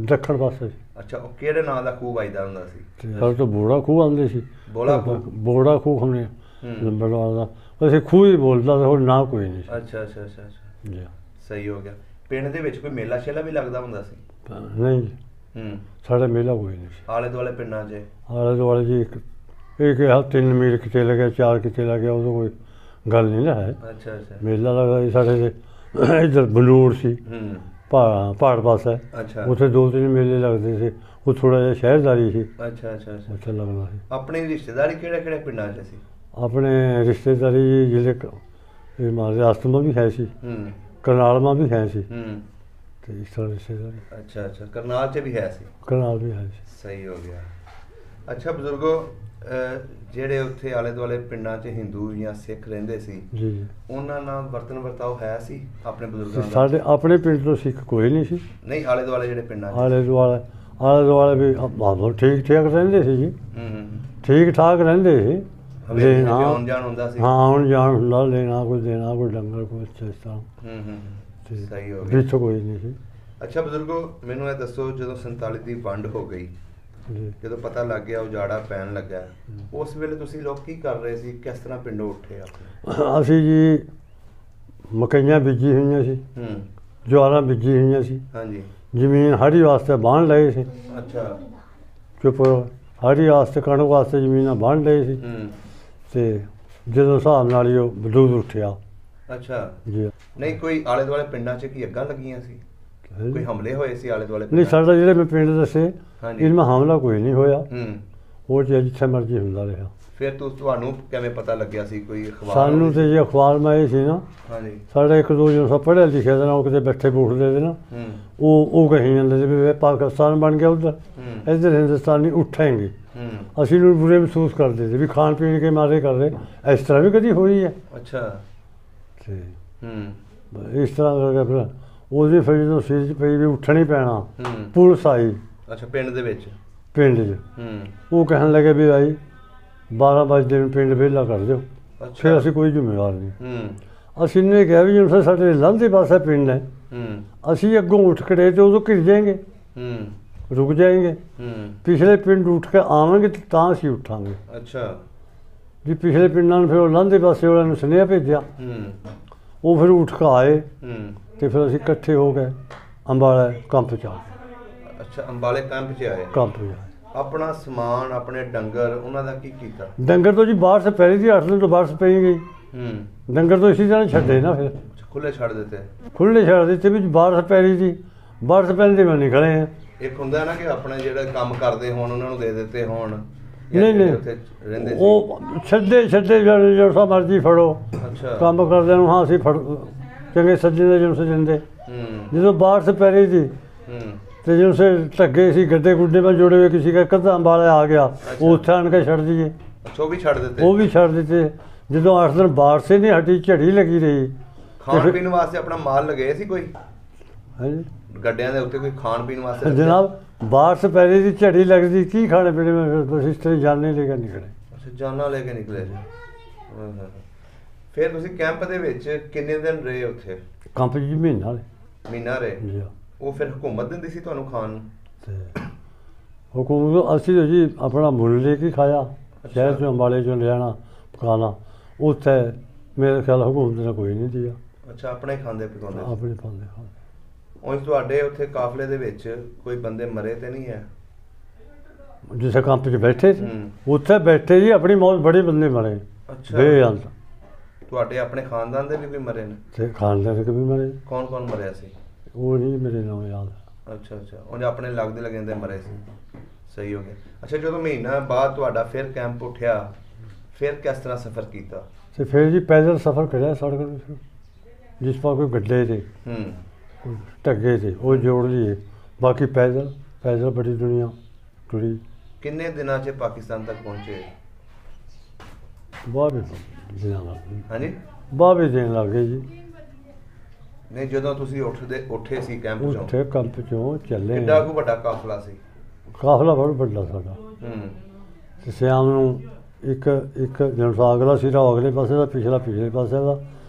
[SPEAKER 2] ਦੱਖਣ ਪਾਸੇ ਸੀ।
[SPEAKER 1] ਅੱਛਾ ਉਹ ਕਿਹੜੇ ਨਾਂ ਦਾ ਖੂਹ ਵੱਜਦਾ ਹੁੰਦਾ ਸੀ?
[SPEAKER 2] ਸਾਡੇ ਤੋਂ ਬੋੜਾ ਖੂਹ ਆਉਂਦੇ ਸੀ। ਬੋੜਾ ਖੂਹ ਹਮਨੇ ਲੰਬੜਵਾਲ ਦਾ ਅਸੀਂ ਖੂਹ ਹੀ ਬੋਲਦਾ ਹੋਰ ਨਾ ਕੋਈ ਨਹੀਂ ਸੀ।
[SPEAKER 1] ਅੱਛਾ ਅੱਛਾ ਅੱਛਾ ਅੱਛਾ ਜੀ ਸਹੀ ਹੋ ਗਿਆ। ਪਿੰਡ ਦੇ ਵਿੱਚ ਕੋਈ ਮੇਲਾ ਸ਼ੇਲਾ ਵੀ ਲੱਗਦਾ ਹੁੰਦਾ ਸੀ?
[SPEAKER 2] ਨਹੀਂ ਜੀ ਸਾਡੇ ਮੇਲਾ ਕੋਈ ਨਹੀਂ ਸੀ।
[SPEAKER 1] ਆਲੇ ਦੁਆਲੇ ਪਿੰਡਾਂ 'ਚ?
[SPEAKER 2] ਆਲੇ ਦੁਆਲੇ ਜੀ ਇੱਕ 3 ਮੀਲ ਕਿਤੇ ਲੱਗਿਆ 4 ਕਿਤੇ ਲੱਗਿਆ ਉਦੋਂ ਕੋਈ ਗੱਲ ਨਹੀਂ ਨਾ ਹੈ।
[SPEAKER 1] ਅੱਛਾ ਅੱਛਾ ਮੇਲਾ
[SPEAKER 2] ਲੱਗਦਾ ਸੀ ਸਾਡੇ ਤੇ ਇੱਧਰ ਬਲੂੜ ਸੀ ਪਹਾੜ ਪਾਸੇ।
[SPEAKER 1] ਅੱਛਾ
[SPEAKER 2] ਉੱਥੇ 2-3 ਮੇਲੇ ਲੱਗਦੇ ਸੀ। ਉਹ ਥੋੜਾ ਜਿਹਾ ਸ਼ਹਿਰਦਾਰੀ ਸੀ।
[SPEAKER 1] ਅੱਛਾ ਅੱਛਾ ਅੱਛਾ
[SPEAKER 2] ਉੱਥੇ ਲੱਗਦਾ ਸੀ।
[SPEAKER 1] ਆਪਣੀ ਰਿਸ਼ਤੇਦਾਰੀ ਕਿਹੜੇ ਕਿਹੜੇ ਪਿੰਡਾਂ 'ਚ ਸੀ? ਆਪਣੇ
[SPEAKER 2] ਰਿਸ਼ਤੇਦਾਰੀ ਜਿਹੜੇ ਇਹ ਮਹਾਰਾਸ਼ਟਰ में भी है ਸੀ ਕਰਨਾਲ में भी है ਸੀ ਤੇ ਇਸ ਤਰ੍ਹਾਂ ਰਿਸ਼ਤੇਦਾਰੀ।
[SPEAKER 1] ਅੱਛਾ ਅੱਛਾ ਕਰਨਾਲ 'ਚ ਵੀ ਹੈ ਸੀ?
[SPEAKER 2] ਕਰਨਾਲ ਵੀ ਹੈ ਸੀ।
[SPEAKER 1] ਸਹੀ ਹੋ ਗਿਆ। ਅੱਛਾ ਬਜ਼ੁਰਗੋ ਜਿਹੜੇ ਉੱਥੇ ਆਲੇ ਦੁਆਲੇ ਪਿੰਡਾਂ 'ਚ ਹਿੰਦੂ ਜਾਂ ਸਿੱਖ ਰਹਿੰਦੇ ਸੀ
[SPEAKER 2] ਜੀ
[SPEAKER 1] ਉਹਨਾਂ ਨਾਲ ਵਰਤਨ ਵਰਤਾਓ ਹੈ ਸੀ ਆਪਣੇ ਬਜ਼ੁਰਗਾਂ ਦਾ?
[SPEAKER 2] ਸਾਡੇ ਆਪਣੇ ਪਿੰਡ ਤੋਂ ਸਿੱਖ ਕੋਈ ਨਹੀਂ ਸੀ।
[SPEAKER 1] ਨਹੀਂ ਆਲੇ ਦੁਆਲੇ ਜਿਹੜੇ ਪਿੰਡਾਂ 'ਚ? ਆਲੇ
[SPEAKER 2] ਦੁਆਲੇ ਵੀ ਠੀਕ ਠਾਕ ਰਹਿੰਦੇ ਸੀ ਜੀ। ਠੀਕ ਠਾਕ ਰਹਿੰਦੇ ਸੀ।
[SPEAKER 1] ਆਉਣ ਜਾਣ ਹੁੰਦਾ ਸੀ?
[SPEAKER 2] ਹਾਂ ਆਉਣ ਜਾਣ ਹੁੰਦਾ ਲੈਣਾ ਕੋਈ ਦੇਣਾ ਕੋਈ ਡੰਗਰ ਕੋਈ ਇਸ ਤਰ੍ਹਾਂ।
[SPEAKER 1] ਸਹੀ ਹੋ ਗਿਆ।
[SPEAKER 2] ਕੋਈ ਨਹੀਂ ਸੀ।
[SPEAKER 1] ਅੱਛਾ ਬਜ਼ੁਰਗੋ ਮੈਨੂੰ ਇਹ ਦੱਸੋ ਜਦੋਂ 47 ਦੀ ਵੰਡ ਹੋ ਗਈ ਜਦੋਂ ਪਤਾ ਲੱਗ ਗਿਆ ਉਜਾੜਾ ਪੈਣ ਲੱਗਾ ਉਸ ਵੇਲੇ ਤੁਸੀਂ ਲੋਕ ਕੀ ਕਰ ਰਹੇ ਸੀ? ਕਿਸ ਤਰ੍ਹਾਂ ਪਿੰਡੋਂ ਉੱਠੇ ਆਪਣੇ?
[SPEAKER 2] ਅਸੀਂ ਜੀ ਮਕਈਆਂ ਬੀਜੀ ਹੋਈਆਂ ਸੀ ਜਵਾਰਾਂ ਬੀਜੀ ਹੋਈਆਂ ਸੀ।
[SPEAKER 1] ਹਾਂਜੀ
[SPEAKER 2] ਜ਼ਮੀਨ ਹਾੜੀ ਵਾਸਤੇ ਬਾਂਹ ਲਏ ਸੀ।
[SPEAKER 1] ਅੱਛਾ
[SPEAKER 2] ਚੁੱਪ ਹਾੜੀ ਵਾਸਤੇ ਕਣਕ ਵਾਸਤੇ ਜ਼ਮੀਨਾਂ ਬਾਂਹ ਲਏ ਸੀ ਤੇ ਜਦੋਂ ਹਿਸਾਬ ਨਾਲ ਹੀ ਉਹ ਬਦੂਦ ਉੱਠਿਆ।
[SPEAKER 1] ਅੱਛਾ
[SPEAKER 2] ਜੀ
[SPEAKER 1] ਨਹੀਂ ਕੋਈ ਆਲੇ ਦੁਆਲੇ ਪਿੰਡਾਂ 'ਚ ਕੀ ਅੱਗਾਂ ਲੱਗੀਆਂ ਸੀ? ਕੋਈ ਹਮਲੇ ਹੋਏ ਸੀ ਆਲੇ ਦੁਆਲੇ?
[SPEAKER 2] ਨਹੀਂ ਸਾਡਾ ਜਿਹੜੇ ਮੈਂ ਪਿੰਡ ਦੱਸੇ ਇਨमें ਹਮਲਾ ਕੋਈ ਨਹੀਂ ਹੋਇਆ। ਉਹ ਜਿੱਥੇ ਮਰਜ਼ੀ ਹੁੰਦਾ ਰਿਹਾ। ਫਿਰ
[SPEAKER 1] ਤੁਹਾਨੂੰ ਕਿਵੇਂ ਪਤਾ ਲੱਗਿਆ ਸੀ? ਕੋਈ ਅਖਬਾਰ?
[SPEAKER 2] ਸਾਨੂੰ ਤੇ ਜੇ ਅਖਬਾਰ ਮੈਂ ਇਹ ਸੀ ਨਾ ਸਾਡੇ ਇੱਕ ਦੋ ਜਦੋਂ ਪੜ੍ਹਿਆ ਲਿਖਿਆ ਦੇ ਨਾਲ ਕਿਤੇ ਬੈਠੇ ਬੂਠਦੇ ਦੇ ਨਾ ਉਹ ਕਹੀ ਜਾਂਦੇ ਸੀ ਵੀ ਪਾਕਿਸਤਾਨ ਬਣ ਗਿਆ ਉੱਧਰ ਇੱਧਰ ਹਿੰਦੁਸਤਾਨੀ ਉੱਠेंगे। ਅਸੀਂ ਨੂੰ ਬੁਰੇ ਮਹਿਸੂਸ ਕਰਦੇ ਸੀ ਵੀ ਖਾਣ ਪੀਣ ਕੇ ਮਾਰੇ ਕਰ ਰਹੇ ਇਸ ਤਰ੍ਹਾਂ ਵੀ ਕਦੀ ਹੋਈ ਹੈ।
[SPEAKER 1] ਅੱਛਾ
[SPEAKER 2] ਤੇ ਇਸ ਤਰ੍ਹਾਂ ਕਰਕੇ ਫਿਰ ਉਹਦੀ ਫਿਰ ਜਦੋਂ ਸਿਰ 'ਚ ਪਈ ਵੀ ਉੱਠਣਾ ਹੀ ਪੈਣਾ ਪੁਲਿਸ ਆਈ।
[SPEAKER 1] ਅੱਛਾ ਪਿੰਡ ਦੇ ਵਿੱਚ?
[SPEAKER 2] ਪਿੰਡ 'ਚ ਉਹ ਕਹਿਣ ਲੱਗੇ ਵੀ ਆਈ 12 ਵਜੇ ਨੂੰ ਪਿੰਡ ਵਿਹਲਾ ਕਰ ਦਿਓ। ਫਿਰ ਅਸੀਂ ਕੋਈ ਜ਼ਿੰਮੇਵਾਰ ਨਹੀਂ। ਅਸੀਂ ਨੇ ਕਿਹਾ ਵੀ ਜਦੋਂ ਸਾਡੇ ਲਾਂਘੇ ਪਾਸੇ ਪਿੰਡ ਹੈ ਅਸੀਂ ਅੱਗੋਂ ਉੱਠ ਖੜੇ ਤੇ ਉਦੋਂ ਘਿਰ ਜਾएंगे रुक जाएंगे। पिछले पिंड उठ के आवेंगे तो ਅਸੀਂ ਉੱਠਾਂਗੇ।
[SPEAKER 1] ਅੱਛਾ
[SPEAKER 2] ਜੀ ਪਿਛਲੇ ਪਿੰਡਾਂ ਨੂੰ ਫਿਰ ਉਹ ਲਾਂਘੇ ਪਾਸੇ ਉਹਨਾਂ ਨੂੰ ਸੁਨੇਹਾ ਭੇਜਿਆ ਉਹ ਫਿਰ ਉੱਠ ਕੇ ਆਏ ਤੇ ਫਿਰ ਅਸੀਂ ਇਕੱਠੇ ਹੋ ਗਏ ਅੰਬਾਲੇ ਕੈਂਪ 'ਚ।
[SPEAKER 1] ਅੱਛਾ ਅੰਬਾਲੇ ਕੈਂਪ 'ਚ ਆਏ?
[SPEAKER 2] ਕੈਂਪ 'ਚ
[SPEAKER 1] ਆਪਣਾ ਸਮਾਨ ਆਪਣੇ ਡੰਗਰ ਉਹਨਾਂ ਦਾ ਕੀ ਕੀਤਾ?
[SPEAKER 2] ਡੰਗਰ ਤੋਂ ਜੀ ਬਾਰਿਸ਼ ਪੈ ਰਹੀ ਸੀ 8 ਦਿਨ ਤੋਂ ਬਾਰਿਸ਼ ਪਈ ਗਈ। ਡੰਗਰ ਤੋਂ ਇਸੇ ਤਰ੍ਹਾਂ ਛੱਡੇ ਨਾ ਫਿਰ
[SPEAKER 1] ਖੁੱਲੇ ਛੱਡ ਦਿੱਤੇ? ਖੁੱਲੇ
[SPEAKER 2] ਛੱਡ ਦਿੱਤੇ ਵੀ ਬਾਰਿਸ਼ ਪੈ ਰਹੀ ਸੀ ਬਾਰਿਸ਼ ਪੈਣ ਦੇ ਮੈਂ ਨਿਕਲੇ ਆ।
[SPEAKER 1] ਇੱਕ ਹੁੰਦਾ ਨਾ ਕਿ ਆਪਣੇ ਜਿਹੜੇ ਕੰਮ ਕਰਦੇ ਹੋਣ ਉਹਨਾਂ ਨੂੰ ਦੇ ਦਿੱਤੇ ਹੋਣ
[SPEAKER 2] ਨਹੀਂ ਨਹੀਂ ਉਹ ਛੱਡੇ ਜਿਹੜਾ ਮਰਜ਼ੀ ਫੜੋ।
[SPEAKER 1] ਅੱਛਾ
[SPEAKER 2] ਕੰਮ ਕਰਦੇ ਨੂੰ ਹਾਂ ਅਸੀਂ ਚੰਗੇ ਸੱਜੇ ਦੇ ਜੁਲਸ ਦਿੰਦੇ। ਜਦੋਂ ਬਾਰਿਸ਼ ਪੈ ਰਹੀ ਸੀ तो जो से ढगे सी गड्ढे गुड्ढे में जुड़े हुए किसी का कदा अंबाला आ गया। अच्छा। वो उत्थे आन के छड़ दिए।
[SPEAKER 1] वो भी छड़ देते।
[SPEAKER 2] वो भी छड़ देते। जो 8 दिन बारिश से नहीं हटी झड़ी लगी रही।
[SPEAKER 1] खान पीने वास्ते अपना माल लगे सी कोई? हाँ जी गड्ढियां दे उत्ते कोई खान पीने वास्ते
[SPEAKER 2] जनाब बारिश पै रही थी झड़ी लगती की खाने पीने में बस इस तरह जाने लेकर निकले।
[SPEAKER 1] अच्छा जाना लेके निकले। फिर तुसी कैंप दे विच किन्ने दिन रहे उत्थे?
[SPEAKER 2] कैंप जी महीना
[SPEAKER 1] रहे जी। ਉਹ ਫਿਰ ਹਕੂਮਤ ਦਿੰਦੀ ਸੀ ਤੁਹਾਨੂੰ ਖਾਣ ਨੂੰ?
[SPEAKER 2] हुकूमत ਅਸੀਂ ਜੀ ਆਪਣਾ ਮੁੱਲ ਲੈ ਕੇ ਖਾਇਆ। ਸ਼ਹਿਰ ਚੋਂ ਅੰਬਾਲੇ ਚੋਂ ਲਿਆਣਾ ਪਕਾਣਾ ਉੱਥੇ ਮੇਰੇ ਖਿਆਲ ਹੁਕੂਮਤ ਨੇ ਕੋਈ ਨਹੀਂ ਦਿਆ।
[SPEAKER 1] ਅੱਛਾ ਆਪਣੇ ਖਾਂਦੇ ਪਕਾਉਂਦੇ?
[SPEAKER 2] ਆਪਣੇ ਖਾਂਦੇ।
[SPEAKER 1] ਉਹ ਤੁਹਾਡੇ ਉੱਥੇ ਕਾਫਲੇ ਦੇ ਵਿੱਚ ਕੋਈ ਬੰਦੇ ਮਰੇ ਤੇ ਨਹੀਂ ਹੈ?
[SPEAKER 2] ਜਿਸੇ ਕੰਪ 'ਚ ਬੈਠੇ ਸੀ ਉੱਥੇ ਬੈਠੇ ਜੀ ਆਪਣੀ ਮੌਤ ਬੜੇ ਬੰਦੇ ਮਰੇ।
[SPEAKER 1] ਅੱਛਾ
[SPEAKER 2] ਬੇਅੰਤ।
[SPEAKER 1] ਤੁਹਾਡੇ ਆਪਣੇ ਖਾਨਦਾਨ ਦੇ ਵੀ ਕੋਈ ਮਰੇ ਨੇ?
[SPEAKER 2] ਤੇ ਖਾਨਦਾਨ ਦੇ ਵੀ ਮਰੇ।
[SPEAKER 1] ਕੌਣ ਮਰਿਆ ਸੀ?
[SPEAKER 2] वो नहीं मेरे नाम याद।
[SPEAKER 1] अच्छा उन्हें अपने लगते लगते मरे सी। सही हो गया। अच्छा जो महीना बाद तुहाडा फिर कैंप उठ्या फिर किस तरह सफ़र किया?
[SPEAKER 2] तो फिर जी पैदल सफ़र कराया सड़क जिस पर कोई गड्ढे थे ढगे थे वो जोड़ लिए बाकी पैदल बड़ी दुनिया टुरी।
[SPEAKER 1] किन्ने दिनों से पाकिस्तान तक पहुँचे?
[SPEAKER 2] बाबे दिन।
[SPEAKER 1] हाँ जी
[SPEAKER 2] बाबे दिन लग गए जी।
[SPEAKER 1] नहीं ਜਦੋਂ ਤੁਸੀਂ ਉੱਠੇ ਸੀ ਕੈਂਪ ਚੋਂ?
[SPEAKER 2] ਉੱਠੇ ਕੈਂਪ ਚੋਂ ਚੱਲੇ।
[SPEAKER 1] ਕਿੰਨਾ ਕੁ ਵੱਡਾ ਕਾਫਲਾ ਸੀ?
[SPEAKER 2] ਕਾਫਲਾ ਬਹੁਤ ਵੱਡਾ ਸਾਡਾ। ਤੇ ਸ਼ਾਮ ਨੂੰ ਇੱਕ ਜਨਸਾ ਅਗਲਾ ਸਿਰਾ ਅਗਲੇ ਪਾਸੇ ਦਾ ਪਿਛਲੇ ਪਾਸੇ ਦਾ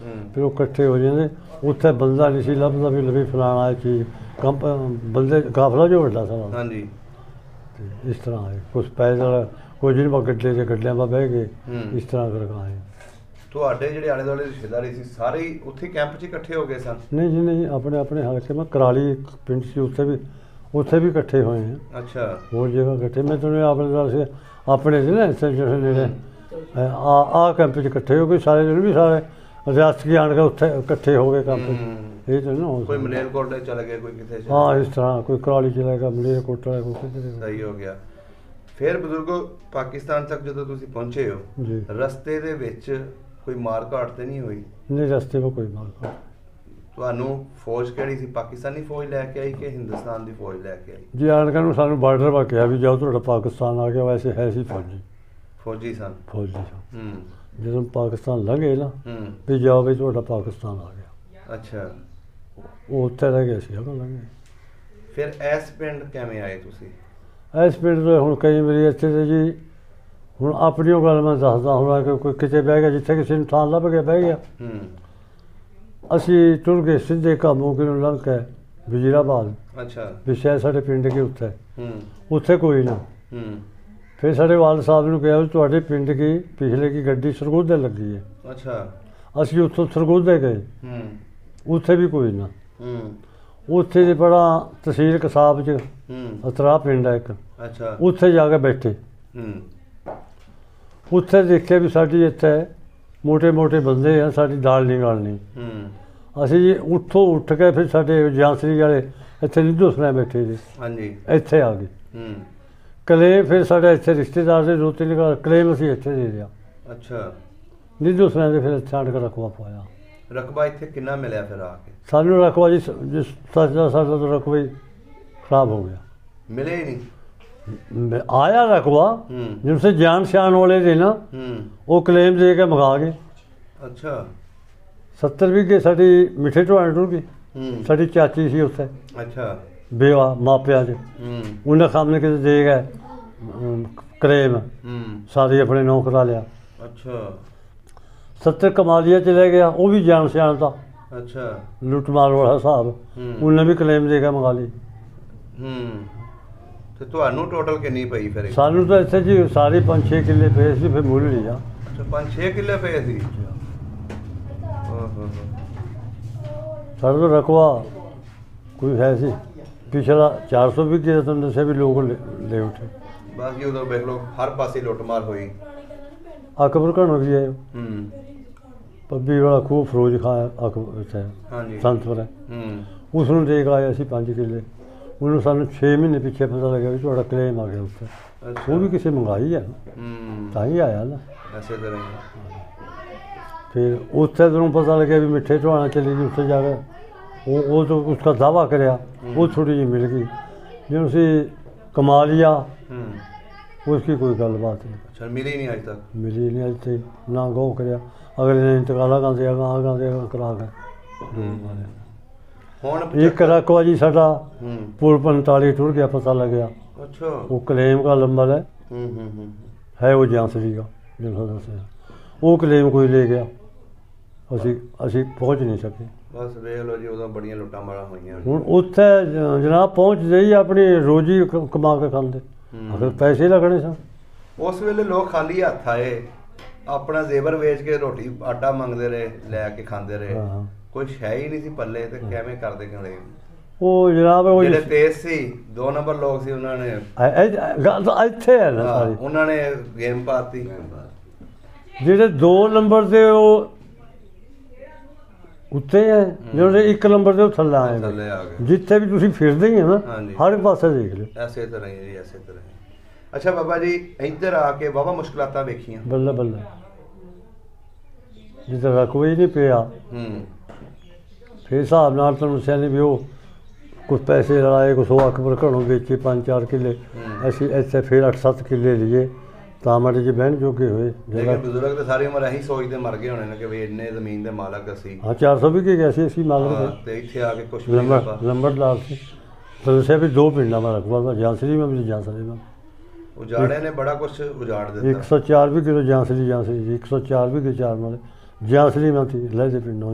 [SPEAKER 2] ਫਿਰ ਉਹ ਇਕੱਠੇ ਹੋ ਜਾਂਦੇ। ਉੱਥੇ ਬੰਦਾ ਨਹੀਂ ਸੀ ਲੱਭਦਾ ਵੀ ਲਵੀ ਫਲਾਣਾ ਚੀਜ਼ ਕੰਪ ਬੰਦੇ ਕਾਫਲਾ ਜੋ ਵੱਡਾ ਸਾਡਾ।
[SPEAKER 1] ਹਾਂਜੀ
[SPEAKER 2] ਤੇ ਇਸ ਤਰ੍ਹਾਂ ਆਏ ਕੁਛ ਪੈਦਲ ਕੁਝ ਨਹੀਂ ਗੱਡੇ ਦੇ ਗੱਡਿਆਂ 'ਤੇ ਬਹਿ ਗਏ ਇਸ ਤਰ੍ਹਾਂ ਕਰਕੇ ਆਏ।
[SPEAKER 1] ਤੁਹਾਡੇ ਜਿਹੜੇ ਆਲੇ ਦੁਆਲੇ ਰਿਸ਼ਤੇਦਾਰੀ ਸੀ ਸਾਰੇ ਹੀ ਉੱਥੇ ਕੈਂਪ 'ਚ ਇਕੱਠੇ ਹੋ ਗਏ ਸਨ?
[SPEAKER 2] ਨਹੀਂ ਜੀ ਨਹੀਂ ਆਪਣੇ ਹਲਕੇ ਮੈਂ ਕਰਾਲੀ ਪਿੰਡ ਸੀ ਉੱਥੇ ਵੀ ਇਕੱਠੇ ਹੋਏ ਹਾਂ।
[SPEAKER 1] ਅੱਛਾ
[SPEAKER 2] ਹੋਰ ਜਗ੍ਹਾ ਇਕੱਠੇ ਮੈਂ ਤੁਹਾਨੂੰ ਆਪਣੇ ਨਾਲ ਸੀ ਆਪਣੇ ਸੀ ਨਾ ਇੱਥੇ ਜਿਹੜੇ ਨੇੜੇ ਆ ਕੈਂਪ 'ਚ ਇਕੱਠੇ ਹੋ ਗਏ ਸਾਰੇ ਜਿਹੜੇ ਵੀ ਸਾਰੇ ਰਿਆਸਤ ਆਣ ਕੇ ਉੱਥੇ ਇਕੱਠੇ ਹੋ ਗਏ ਕੈਂਪ। ਇਹ ਤਾਂ ਨਾ
[SPEAKER 1] ਕੋਈ ਮਲੇਰਕੋਟਲੇ ਚਲੇ ਗਏ ਕੋਈ ਕਿਤੇ?
[SPEAKER 2] ਹਾਂ ਇਸ ਤਰ੍ਹਾਂ ਕੋਈ ਕਰਾਲੀ ਚਲਾ ਗਿਆ ਮਲੇਰਕੋਟਲਾ ਕੋਈ ਕਿਤੇ।
[SPEAKER 1] ਸਹੀ ਹੋ ਗਿਆ। ਫਿਰ ਬਜ਼ੁਰਗੋ ਪਾਕਿਸਤਾਨ ਤੱਕ ਜਦੋਂ ਤੁਸੀਂ ਪਹੁੰਚੇ ਹੋ
[SPEAKER 2] ਜੀ ਰਸਤੇ
[SPEAKER 1] ਦੇ ਵਿੱਚ ਕੋਈ ਮਾਰ ਘਾਟ ਤੇ ਨਹੀਂ ਹੋਈ?
[SPEAKER 2] ਨਹੀਂ ਰਸਤੇ ਵਿੱਚ ਕੋਈ ਮਾਰ ਘਾਟ।
[SPEAKER 1] ਤੁਹਾਨੂੰ ਫੌਜ ਕਿਹੜੀ ਸੀ? ਪਾਕਿਸਤਾਨੀ ਫੌਜ ਲੈ ਕੇ ਆਈ ਕਿ ਹਿੰਦੁਸਤਾਨ ਦੀ ਫੌਜ ਲੈ ਕੇ ਆਈ?
[SPEAKER 2] ਜੀ ਆਣ ਕੇ ਨੂੰ ਸਾਨੂੰ ਬਾਰਡਰ ਵਾ ਕਿਹਾ ਵੀ ਜਾਓ ਤੁਹਾਡਾ ਪਾਕਿਸਤਾਨ ਆ ਗਿਆ। ਵੈਸੇ ਹੈ ਸੀ
[SPEAKER 1] ਫੌਜੀ ਸਨ।
[SPEAKER 2] ਜਦੋਂ ਪਾਕਿਸਤਾਨ ਲੰਘੇ ਨਾ ਵੀ ਜਾਓ ਵੀ ਤੁਹਾਡਾ ਪਾਕਿਸਤਾਨ ਆ ਗਿਆ।
[SPEAKER 1] ਅੱਛਾ
[SPEAKER 2] ਉਹ ਉੱਥੇ ਰਹਿ ਗਏ ਸੀ ਲੰਘੇ।
[SPEAKER 1] ਫਿਰ ਇਸ ਪਿੰਡ ਕਿਵੇਂ ਆਏ ਤੁਸੀਂ?
[SPEAKER 2] ਇਸ ਪਿੰਡ ਤੋਂ ਹੁਣ ਕਈ ਵਾਰੀ ਇੱਥੇ ਤੇ ਜੀ ਹੁਣ ਆਪਣੀ ਉਹ ਗੱਲ ਮੈਂ ਦੱਸਦਾ ਹੁਣ ਕਿ ਕੋਈ ਕਿਤੇ ਬਹਿ ਗਿਆ ਜਿੱਥੇ ਕਿਸੇ ਨੂੰ ਥਾਂ ਲੱਭ ਗਿਆ ਬਹਿ ਗਿਆ। ਅਸੀਂ ਟੁਰ ਗਏ ਸਿੱਧੇ ਕਾਮੋਕੇ ਨੂੰ ਲੰਘ ਕੇ ਵਜ਼ੀਰਾਬਾਦ।
[SPEAKER 1] ਅੱਛਾ
[SPEAKER 2] ਵੀ ਸ਼ਾਇਦ ਸਾਡੇ ਪਿੰਡ ਕੇ ਉੱਥੇ ਕੋਈ ਨਾ। ਫਿਰ ਸਾਡੇ ਵਾਲ ਸਾਹਿਬ ਨੂੰ ਕਿਹਾ ਵੀ ਤੁਹਾਡੇ ਪਿੰਡ ਕੀ ਪਿਛਲੇ ਕੀ ਗੱਡੀ ਸਰਗੋਧੇ ਲੱਗੀ ਹੈ।
[SPEAKER 1] ਅੱਛਾ ਅਸੀਂ
[SPEAKER 2] ਉੱਥੋਂ ਸਰਗੋਧੇ ਗਏ ਉੱਥੇ ਵੀ ਕੋਈ ਨਾ। ਉੱਥੇ ਜੇ ਬੜਾ ਤਹਿਸੀਲ ਕਸਾਬ 'ਚ ਅਤਰਾ ਪਿੰਡ ਹੈ ਇੱਕ।
[SPEAKER 1] ਅੱਛਾ
[SPEAKER 2] ਉੱਥੇ ਜਾ ਕੇ ਬੈਠੇ। ਉੱਥੇ ਦੇਖਿਆ ਵੀ ਸਾਡੀ ਇੱਥੇ ਮੋਟੇ ਬੰਦੇ ਆ ਸਾਡੀ ਦਾਲ ਨਹੀਂ ਗਲਣੀ। ਅਸੀਂ ਜੀ ਉੱਥੋਂ ਉੱਠ ਕੇ ਫਿਰ ਸਾਡੇ ਜਾਂਸਰੀ ਵਾਲੇ ਇੱਥੇ ਨਿੱਧੂ ਸੁਣਿਆ ਬੈਠੇ ਸੀ।
[SPEAKER 1] ਹਾਂਜੀ
[SPEAKER 2] ਇੱਥੇ ਆ ਗਏ ਕਲੇਮ। ਫਿਰ ਸਾਡੇ ਇੱਥੇ ਰਿਸ਼ਤੇਦਾਰ ਦੇ 2-3 ਕਲੇਮ ਅਸੀਂ ਇੱਥੇ ਦੇ ਦਿਆ।
[SPEAKER 1] ਅੱਛਾ
[SPEAKER 2] ਨਿੱਧੂ ਸੁਣਿਆ ਦੇ ਫਿਰ ਇੱਥੇ ਆਣ ਕੇ ਰਕਬਾ ਪਾਇਆ।
[SPEAKER 1] ਰਕਬਾ ਇੱਥੇ ਕਿੰਨਾ ਮਿਲਿਆ ਫਿਰ ਆ ਕੇ?
[SPEAKER 2] ਸਾਨੂੰ ਰਕਬਾ ਜੀ ਸਾਡਾ ਤਾਂ ਰਕਬਾ ਹੀ ਖਰਾਬ ਹੋ ਗਿਆ।
[SPEAKER 1] ਮਿਲੇ ਹੀ ਨਹੀਂ?
[SPEAKER 2] ਆਇਆ ਰਕਬਾ ਜਿਨਸੇ ਜਾਨ ਸ਼ਾਨ ਵਾਲੇ ਦੇ ਨਾ ਉਹ ਕਲੇਮ ਦੇ ਕੇ ਮੰਗਾ ਗਏ।
[SPEAKER 1] ਅੱਛਾ
[SPEAKER 2] 70 ਵੀਘੇ ਸਾਡੀ ਮਿੱਠੇ ਢਵਾਣ ਟੁਰ ਗਈ। ਸਾਡੀ ਚਾਚੀ ਸੀ ਉੱਥੇ।
[SPEAKER 1] ਅੱਛਾ
[SPEAKER 2] ਬੇਵਾ ਮਾਪਿਆਂ 'ਚ ਉਹਨਾਂ ਸਾਹਮਣੇ ਕਿਤੇ ਦੇ ਗਏ ਕਲੇਮ ਸਾਰੇ ਆਪਣੇ ਨੌ ਕਰਾ ਲਿਆ।
[SPEAKER 1] ਅੱਛਾ
[SPEAKER 2] 70 ਕਮਾਲੀਆ 'ਚ ਲੈ ਗਿਆ ਉਹ ਵੀ ਜਾਨ ਸ਼ਾਨ ਦਾ।
[SPEAKER 1] ਅੱਛਾ
[SPEAKER 2] ਲੁੱਟ ਮਾਰ ਵਾਲਾ ਹਿਸਾਬ ਉਹਨੇ ਵੀ ਕਲੇਮ ਦੇ ਕੇ ਮੰਗਾ ਲਈ।
[SPEAKER 1] ਤੇ ਤੁਹਾਨੂੰ ਟੋਟਲ ਕਿੰਨੀ ਪਈ ਫਿਰ?
[SPEAKER 2] ਸਾਨੂੰ ਤਾਂ ਇੱਥੇ ਜੀ ਸਾਰੇ 5-6 ਕਿੱਲੇ ਪਏ ਸੀ ਫਿਰ ਮੁੱਲ ਲਿਆ।
[SPEAKER 1] ਅੱਛਾ 5-6 ਕਿੱਲੇ ਪਏ ਸੀ।
[SPEAKER 2] ਸਾਡੇ ਤੋਂ ਰਕਬਾ ਕੋਈ ਹੈ ਸੀ ਪਿਛਲਾ 400 ਵੀਘੇ ਦਾ ਤੁਹਾਨੂੰ ਦੱਸਿਆ ਵੀ ਲੋਕ ਲੈ ਉੱਠੇ।
[SPEAKER 1] ਬਸ ਜੀ ਉਦੋਂ ਵੇਖ ਲਓ ਹਰ ਪਾਸੇ ਲੁੱਟਮਾਰ ਹੋਈ।
[SPEAKER 2] ਅਕਬਰ ਘਣੋ ਵੀ ਆਏ ਪੱਬੀ ਵਾਲਾ ਖੂਹ ਫਿਰੋਜ਼ ਖਾਂ ਅਕਬਰ ਇੱਥੇ ਸੰਤਪੁਰ ਉਸ ਨੂੰ ਦੇਖ ਆਏ ਅਸੀਂ 5 ਕਿੱਲੇ। ਉਹਨੂੰ ਸਾਨੂੰ 6 ਮਹੀਨੇ ਪਿੱਛੇ ਪਤਾ ਲੱਗਿਆ ਵੀ ਤੁਹਾਡਾ ਕਲੇਮ ਆ ਗਿਆ ਉੱਤੇ। ਉਹ ਵੀ ਕਿਸੇ ਮੰਗਾਈ ਹੈ ਤਾਂ ਹੀ ਆਇਆ ਨਾ। ਫਿਰ ਉੱਥੇ ਤੈਨੂੰ ਪਤਾ ਲੱਗਿਆ ਵੀ ਮਿੱਠੇ ਢਵਾਣਾ ਚਲੀ ਗਈ, ਉੱਥੇ ਜਾ ਕੇ ਉਹ ਤੋਂ ਉਸका ਦਾਵਾ ਕਰਿਆ, ਉਹ ਥੋੜੀ ਜਿਹੀ ਮਿਲ ਗਈ। जो उसे कमा लिया उसकी कोई गलबात नहीं।
[SPEAKER 1] अच्छा, मिली नहीं आज तक?
[SPEAKER 2] मिली नहीं आज तक ना गौ कर अगले ने इंतकाल कहाँ से करा गए। एक रकबा जी साडा पुल 45 टुर गया, पता लग गया।
[SPEAKER 1] अच्छा,
[SPEAKER 2] वो क्लेम का नंबर है वो जांसरी का जो वो क्लेम कोई ले गया, असी पहुँच नहीं सके।
[SPEAKER 1] बस वेख लो जी, उदों बड़ियां लुट्टां मारां होईयां।
[SPEAKER 2] हुण उत्थे जनाब पहुँच जाइए अपनी रोजी कमा के खांदे, अगर पैसे लगने सन।
[SPEAKER 1] उस वेले लोग खाली हत्थ आए, अपना जेवर वेच के रोटी आटा मंगते रहे, लैके खांदे रहे, कोई शै ही नहीं सी पल्ले, ते किवें करदे गले।
[SPEAKER 2] वो जनाब वो
[SPEAKER 1] जेहड़े तेज सी 2 नंबर लोग सी, उन्होंने
[SPEAKER 2] गल इत्थे है ना सारी,
[SPEAKER 1] उन्होंने गेम पाती।
[SPEAKER 2] जेहड़े 2 नंबर दे वो उत्ते है, जो 1 नंबर से थल्ले आए जिथे भी तुसीं फिरदे ही ना, हर पासे देख लो।
[SPEAKER 1] ऐसे तरह ही जी, ऐसे तरह ही। अच्छा बाबा जी, इधर आके वाहवा मुश्किलातां वेखियां?
[SPEAKER 2] बल्ले बल्ले जिधर रकबा ही नहीं पिया, फिर हिसाब नाल तुहानूं दस्सिया नहीं भी वो कुछ पैसे लड़ाए, कुछ वो अकबर घरों बेचे 5-4 किले, असीं इत्थे फिर 8-7 किले लिए ਤਾਂ ਮਾੜੇ ਜਿਹੇ ਬਹਿਣ ਜੋਗੇ ਹੋਏ।
[SPEAKER 1] ਲੇਕਿਨ ਬਜ਼ੁਰਗ ਤਾਂ ਸਾਰੀ ਉਮਰ ਇਹੀ ਸੋਚਦੇ ਮਰ ਗਏ ਹੋਣੇ ਨੇ ਕਿ ਵੀ ਇੰਨੇ ਜ਼ਮੀਨ ਦੇ ਮਾਲਕ ਅਸੀਂ।
[SPEAKER 2] ਹਾਂ 400 ਵੀ ਗਏ ਸੀ ਅਸੀਂ ਮਾਲਕ
[SPEAKER 1] ਤੇ ਇੱਥੇ ਆ ਕੇ ਕੁਛ ਵੀ ਨਹੀਂ।
[SPEAKER 2] ਲੰਬੜਦਾਰ ਸੀ ਤਾਂ ਦੱਸਿਆ ਵੀ 2 ਪਿੰਡਾਂ ਦਾ ਰਕਬਾ, ਜਾਂਸਲੀ ਮੈਂ ਵੀ ਜਾਂਸਲੀ ਮੈਂ
[SPEAKER 1] ਉਜਾੜੇ ਨੇ ਬੜਾ ਕੁਛ ਉਜਾੜ ਦਿੱਤਾ।
[SPEAKER 2] 104 ਵੀ ਕਿਲੋ ਜਾਂਸਲੀ ਜੀ 104 ਵੀ ਕੇ 4 ਨਾਲ ਜਾਂਸਲੀ ਮੈਂ ਸੀ ਲੈਦੇ ਪਿੰਡੋਂ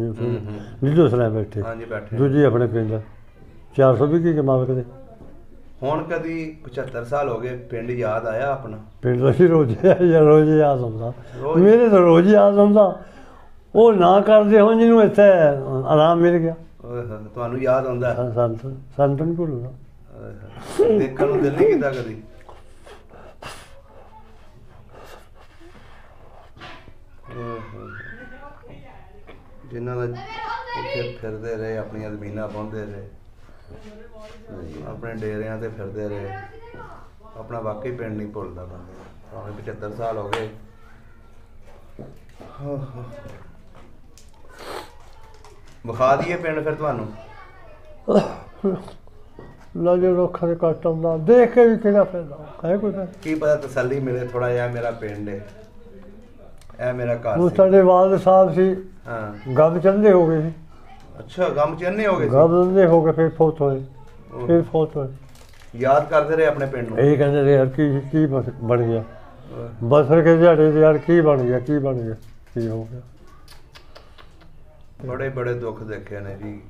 [SPEAKER 2] ਨੀਲੋ ਸਰਾਂ ਬੈਠੇ।
[SPEAKER 1] ਹਾਂਜੀ ਬੈਠੇ।
[SPEAKER 2] ਦੂਜੀ ਆਪਣੇ ਪਿੰਡ 400 ਵੀ ਕੇ ਮਾਲਕ ਦੇ।
[SPEAKER 1] ਹੁਣ ਕਦੀ 75 ਸਾਲ ਹੋ ਗਏ, ਪਿੰਡ ਯਾਦ ਆਇਆ ਆਪਣਾ?
[SPEAKER 2] ਪਿੰਡ ਅਸੀਂ ਰੋਜ਼ ਯਾਦ ਆਉਂਦਾ, ਮੇਰੇ ਤਾਂ ਰੋਜ਼ ਯਾਦ ਆਉਂਦਾ। ਉਹ ਨਾ ਕਰਦੇ ਹੁਣ ਜਿਹਨੂੰ ਇੱਥੇ ਆਰਾਮ ਮਿਲ ਗਿਆ।
[SPEAKER 1] ਤੁਹਾਨੂੰ ਯਾਦ ਆਉਂਦਾ?
[SPEAKER 2] ਸਾਨੂੰ ਤਾਂ ਨਹੀਂ ਭੁੱਲਦਾ।
[SPEAKER 1] ਦੇਖਣ ਨੂੰ ਦਿਲ ਨਹੀਂ ਕੀਤਾ ਕਦੀ? ਜਿਨ੍ਹਾਂ ਦਾ ਉੱਥੇ ਫਿਰਦੇ ਰਹੇ, ਆਪਣੀਆਂ ਜ਼ਮੀਨਾਂ ਪਾਉਂਦੇ ਰਹੇ, ਆਪਣੇ ਡੇਰਿਆਂ ਤੇ ਫਿਰਦੇ ਰਹੇ, ਆਪਣਾ ਵਾਕਈ ਪਿੰਡ ਨਹੀਂ ਭੁੱਲਦਾ ਬੰਦੇ। ਭਾਵੇਂ 75 ਸਾਲ ਹੋ ਗਏ। ਵਿਖਾ ਦਈਏ ਪਿੰਡ ਫਿਰ ਤੁਹਾਨੂੰ?
[SPEAKER 2] ਲਾਜੋ ਰੋਖਾ ਦੇ ਕੱਟ ਆਉਂਦਾ, ਦੇਖ ਕੇ ਵੀ ਕਿਹੜਾ ਫਾਇਦਾ ਹੈ? ਕੋਈ
[SPEAKER 1] ਕੀ ਪਤਾ ਤਸੱਲੀ ਮਿਲੇ ਥੋੜਾ ਜਿਹਾ, ਮੇਰਾ ਪਿੰਡ ਹੈ, ਇਹ ਮੇਰਾ ਘਰ।
[SPEAKER 2] ਉਹ ਸਾਡੇ ਵਾਲਦ ਸਾਹਿਬ ਸੀ, ਗਮ ਚੰਦੇ ਹੋ ਗਏ ਸੀ।
[SPEAKER 1] ਅੱਛਾ, ਗਮ ਚੰਨੇ ਹੋ ਗਏ?
[SPEAKER 2] ਗਮ ਚੰਦੇ ਹੋ ਗਏ, ਫਿਰ ਫੌਤ ਹੋਏ, ਫਿਰ ਫੌਤ ਹੋਏ।
[SPEAKER 1] ਯਾਦ ਕਰਦੇ ਰਹੇ ਆਪਣੇ ਪਿੰਡ ਨੂੰ?
[SPEAKER 2] ਇਹ ਕਹਿੰਦੇ ਰਹੇ ਯਾਰ ਕੀ ਬਣ ਗਿਆ, ਬਸਰ ਕੇ ਦਿਹਾੜੇ ਤੇ ਯਾਰ ਕੀ ਬਣ ਗਿਆ, ਕੀ ਬਣ ਗਿਆ, ਕੀ ਹੋ ਗਿਆ।
[SPEAKER 1] ਬੜੇ ਬੜੇ ਦੁੱਖ ਦੇਖੇ ਨੇ ਜੀ।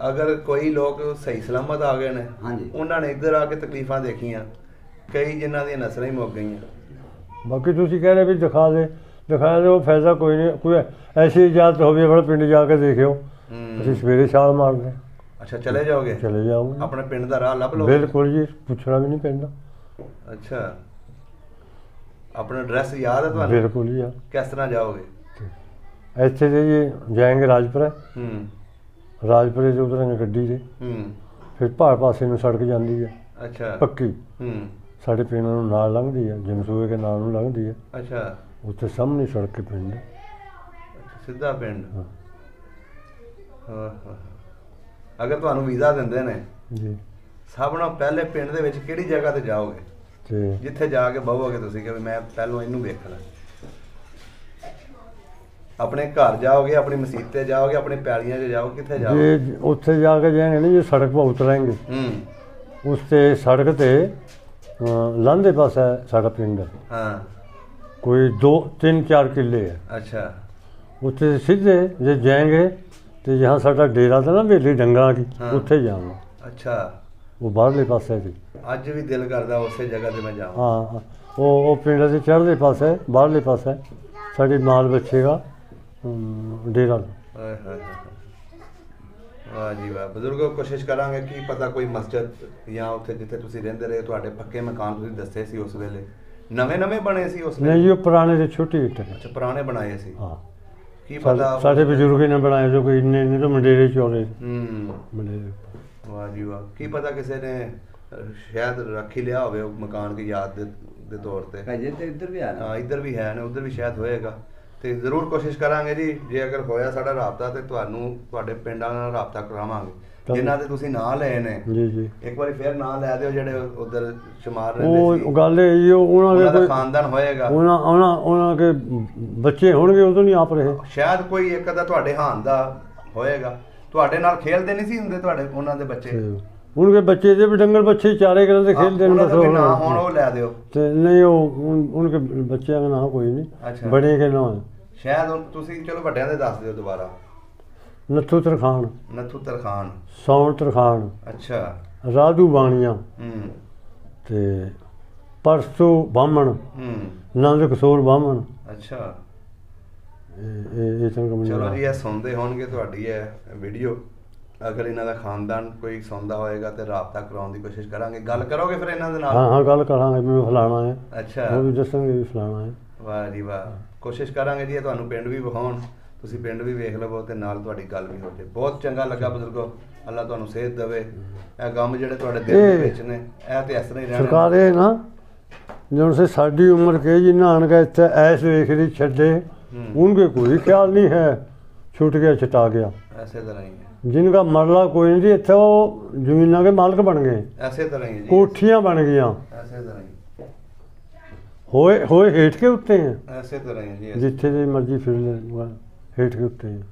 [SPEAKER 1] ਅਗਰ ਕੋਈ ਲੋਕ ਸਹੀ ਸਲਾਮਤ ਆ ਗਏ ਨੇ, ਉਹਨਾਂ ਨੇ ਇੱਧਰ ਆ ਕੇ ਤਕਲੀਫਾਂ ਦੇਖੀਆਂ, ਕਈ ਜਿਨ੍ਹਾਂ ਦੀਆਂ ਨਸਲਾਂ ਹੀ ਮੁੱਕ ਗਈਆਂ।
[SPEAKER 2] ਬਾਕੀ ਤੁਸੀਂ ਕਹਿ ਰਹੇ ਵੀ ਦਿਖਾ ਦੇ ਉਹ ਫਾਇਦਾ ਕੋਈ ਨਹੀਂ। ਕੋਈ ਐਸੀ ਇਜਾਜ਼ਤ ਹੋਵੇ ਬੜਾ ਪਿੰਡ ਜਾ ਕੇ ਦੇਖਿਓ, ਅਸੀਂ ਸਵੇਰੇ ਛਾਲ ਮਾਰਦੇ।
[SPEAKER 1] ਅੱਛਾ, ਚਲੇ ਜਾਓਗੇ?
[SPEAKER 2] ਚਲੇ ਜਾਓਗੇ,
[SPEAKER 1] ਆਪਣੇ ਪਿੰਡ ਦਾ ਰਾਹ ਲੱਭ ਲਓ?
[SPEAKER 2] ਬਿਲਕੁਲ ਜੀ, ਪੁੱਛਣਾ ਵੀ ਨਹੀਂ ਪੈਂਦਾ।
[SPEAKER 1] ਅੱਛਾ, ਆਪਣਾ ਐਡਰੈਸ ਯਾਦ ਹੈ ਤੁਹਾਨੂੰ?
[SPEAKER 2] ਬਿਲਕੁਲ ਜੀ।
[SPEAKER 1] ਕਿਸ ਤਰ੍ਹਾਂ ਜਾਓਗੇ?
[SPEAKER 2] ਇੱਥੇ ਦੇ ਜੀ ਜਾਏਂਗੇ ਰਾਜਪੁਰਾ, ਰਾਜਪੁਰੇ ਤੋਂ ਉਤਰਾਂਗੇ ਗੱਡੀ 'ਤੇ, ਫਿਰ ਪਹਾੜ ਪਾਸੇ ਨੂੰ ਸੜਕ ਜਾਂਦੀ ਹੈ।
[SPEAKER 1] ਅੱਛਾ,
[SPEAKER 2] ਪੱਕੀ ਸਾਡੇ ਪਿੰਡ ਨੂੰ ਨਾਲ ਲੰਘਦੀ ਹੈ, ਜਮਸੂਏ ਕੇ ਨਾਲ ਨੂੰ ਲੰਘਦੀ ਹੈ।
[SPEAKER 1] ਅੱਛਾ,
[SPEAKER 2] ਉੱਥੇ ਸਾਹਮਣੇ ਸੜਕ ਕੇ ਪਿੰਡ
[SPEAKER 1] ਸਿੱਧਾ ਪਿੰਡ। ਹਾਂ। ਅਗਰ ਤੁਹਾਨੂੰ ਵੀਜ਼ਾ ਦਿੰਦੇ ਨੇ
[SPEAKER 2] ਜੀ,
[SPEAKER 1] ਸਭ ਨਾਲੋਂ ਪਹਿਲੇ ਪਿੰਡ ਦੇ ਵਿੱਚ ਕਿਹੜੀ ਜਗ੍ਹਾ ਤੇ ਜਾਓਗੇ
[SPEAKER 2] ਤੇ
[SPEAKER 1] ਜਿੱਥੇ ਜਾ ਕੇ ਬਹੋਗੇ ਤੁਸੀਂ ਕਿ ਮੈਂ ਪਹਿਲਾਂ ਇਹਨੂੰ ਵੇਖਣਾ? ਆਪਣੇ ਘਰ ਜਾਓਗੇ, ਆਪਣੀ ਮਸੀਤ ਤੇ ਜਾਓਗੇ, ਆਪਣੇ ਪੈਲੀਆਂ 'ਚ ਜਾਓਗੇ, ਕਿੱਥੇ ਜਾਓਗੇ?
[SPEAKER 2] ਜੀ ਉੱਥੇ ਜਾ ਕੇ ਜਾएंगे ना, ये सड़क पर उतरेंगे, उससे सड़क ते लांदे पास है साड़ा पिंड।
[SPEAKER 1] हाँ,
[SPEAKER 2] कोई 2-3-4 किले है।
[SPEAKER 1] अच्छा,
[SPEAKER 2] उत्थे सीधे जे जाएंगे तो यहाँ साड़ा डेरा था ना बेली डंगा की, उत्थे जाऊँगा।
[SPEAKER 1] अच्छा,
[SPEAKER 2] वो बाहरले पासे थी।
[SPEAKER 1] अज भी दिल करदा उसे जगह ते मैं जाऊँ।
[SPEAKER 2] हाँ, वो पिंड के चढ़ते पासे बाहरले पासे साड़ी माल बच्चे का डेरा।
[SPEAKER 1] वाह जी वाह। बजुर्गो, कोशिश करांगे कि पता कोई मस्जिद या उत्थे जिथे तुसीं रहिंदे रहे, तुहाडे पक्के मकान तुसीं दस्से सी उस वेले नवे बने सी उस वेले?
[SPEAKER 2] नहीं, ये पुराने से छोटी ईंट।
[SPEAKER 1] अच्छा, पुराने बनाए सी।
[SPEAKER 2] हाँ,
[SPEAKER 1] की पता
[SPEAKER 2] साडे बजुर्ग ने बनाए जो कोई इन्ने नहीं तो मंडेरे चौड़े मंडेरे।
[SPEAKER 1] ਵਾਹ ਜੀ ਵਾਹ। ਕੀ ਪਤਾ ਕਿਸੇ ਨੇ ਸ਼ਾਇਦ ਰੱਖ ਹੀ ਲਿਆ ਹੋਵੇ ਉਹ ਮਕਾਨ ਦੀ ਯਾਦ ਦੇ ਤੌਰ ਤੇ।
[SPEAKER 3] ਅਜੇ ਤੇ ਇੱਧਰ ਵੀ ਆ
[SPEAKER 1] ਹਾਂ ਇੱਧਰ ਵੀ ਹੈ ਨੇ, ਉੱਧਰ ਵੀ ਸ਼ਾਇਦ ਹੋਏਗਾ। ਤੇ ਜ਼ਰੂਰ ਕੋਸ਼ਿਸ਼ ਕਰਾਂਗੇ ਜੀ, ਜੇ ਅਗਰ ਹੋਇਆ ਸਾਡਾ ਰਾਬਤਾ ਤੇ ਤੁਹਾਨੂੰ ਤੁਹਾਡੇ ਪਿੰਡਾਂ ਨਾਲ ਰਾਬਤਾ ਕਰਾਵਾਂਗੇ ਜਿਨ੍ਹਾਂ ਦੇ ਤੁਸੀਂ ਨਾਂ ਲਏ ਨੇ।
[SPEAKER 2] ਜੀ ਜੀ
[SPEAKER 1] ਇੱਕ ਵਾਰੀ ਫਿਰ ਨਾਂ ਲੈ ਦਿਓ ਜਿਹੜੇ ਉਧਰ ਸ਼ਮਾਰ ਰਹਿੰਦੇ ਸੀ।
[SPEAKER 2] ਉਹ ਗੱਲ ਇਹ ਜੀ, ਉਹਨਾਂ
[SPEAKER 1] ਦਾ ਖਾਨਦਾਨ ਹੋਏਗਾ,
[SPEAKER 2] ਉਹਨਾਂ ਕੇ ਬੱਚੇ ਹੋਣਗੇ, ਉਦੋਂ ਨਹੀਂ ਆਪ ਰਹੇ।
[SPEAKER 1] ਸ਼ਾਇਦ ਕੋਈ ਇੱਕ ਅੱਧਾ ਤੁਹਾਡੇ ਹਾਨ ਦਾ ਹੋਏਗਾ। ਤੁਹਾਡੇ ਨਾਲ ਖੇਲਦੇ ਨਹੀਂ ਸੀ ਹੁੰਦੇ ਤੁਹਾਡੇ ਉਹਨਾਂ ਦੇ ਬੱਚੇ?
[SPEAKER 2] उनके बच्चे थे भी डंगर बच्चे चारे करते खेलते हैं,
[SPEAKER 1] तो
[SPEAKER 2] नहीं उनके बच्चे का नाम कोई नहीं।
[SPEAKER 1] अच्छा।
[SPEAKER 2] बड़े के नाम
[SPEAKER 1] शायद तुसी चलो ਵੱਡਿਆਂ ਦੇ ਦੱਸ ਦਿਓ ਦੁਬਾਰਾ।
[SPEAKER 2] नत्थू तरखान,
[SPEAKER 1] नत्थू तरखान,
[SPEAKER 2] सौन तरखान,
[SPEAKER 1] अच्छा,
[SPEAKER 2] राधू बाणिया ते परसू बामण, नंद कसूर बामण।
[SPEAKER 1] अच्छा,
[SPEAKER 2] ਇਹ
[SPEAKER 1] ਚਲੋ ਜੀ, ਇਹ ਸੁਣਦੇ ਹੋਣਗੇ ਤੁਹਾਡੀ ਇਹ ਵੀਡੀਓ। ਅਗਰ ਇਹਨਾਂ ਦਾ ਖਾਨਦਾਨ ਕੋਈ ਸੁਣਦਾ ਹੋਏਗਾ ਤੇ ਰਾਬਤਾ ਕਰਾਉਣ ਦੀ ਕੋਸ਼ਿਸ਼ ਕਰਾਂਗੇ। ਗੱਲ ਕਰੋਗੇ ਫਿਰ ਇਹਨਾਂ ਦੇ ਨਾਲ?
[SPEAKER 2] ਹਾਂ ਗੱਲ ਕਰਾਂਗੇ, ਮੈਨੂੰ ਫਲਾਣਾ ਹੈ।
[SPEAKER 1] ਅੱਛਾ,
[SPEAKER 2] ਉਹ ਵੀ ਦੱਸਣਗੇ ਵੀ ਫਲਾਣਾ ਹੈ।
[SPEAKER 1] ਵਾਹ ਜੀ ਵਾਹ। ਕੋਸ਼ਿਸ਼ ਕਰਾਂਗੇ ਜੀ ਤੁਹਾਨੂੰ ਪਿੰਡ ਵੀ ਵਿਖਾਉਣ, ਤੁਸੀਂ ਪਿੰਡ ਵੀ ਵੇਖ ਲਵੋ ਤੇ ਨਾਲ ਤੁਹਾਡੀ ਗੱਲ ਵੀ ਹੋ ਜਾਏ। ਬਹੁਤ ਚੰਗਾ ਲੱਗਾ ਬਜ਼ੁਰਗੋ, ਅੱਲਾ ਤੁਹਾਨੂੰ ਸਿਹਤ ਦੇਵੇ। ਇਹ ਗਮ ਜਿਹੜੇ ਤੁਹਾਡੇ ਦਿਲ ਦੇ ਵਿੱਚ ਨੇ ਇਹ ਤੇ ਇਸ ਤਰ੍ਹਾਂ ਹੀ ਰਹਿਣਾ।
[SPEAKER 2] ਸਰਕਾਰ ਇਹ ਨਾ ਜਦੋਂ ਸੇ ਸਾਡੀ ਉਮਰ ਕੇ ਜੀ ਨਾਨਕਾ ਇੱਥੇ ਐਸ ਵੇਖਦੀ ਛੱਡੇ, उनके कोई ख्याल नहीं है, छूट गया छिटा गया।
[SPEAKER 1] ऐसे तरह ही है।
[SPEAKER 2] जिनका मरला कोई नहीं, इतने वो जमीना के मालिक बन गए।
[SPEAKER 1] ऐसे तरह ही
[SPEAKER 2] कोठियां बन गई।
[SPEAKER 1] ऐसे तरह ही
[SPEAKER 2] होए हेठ के उत्ते हैं।
[SPEAKER 1] ऐसे तरह ही जी,
[SPEAKER 2] जिथे दी मर्जी फिर ले हेठ के उत्ते हैं।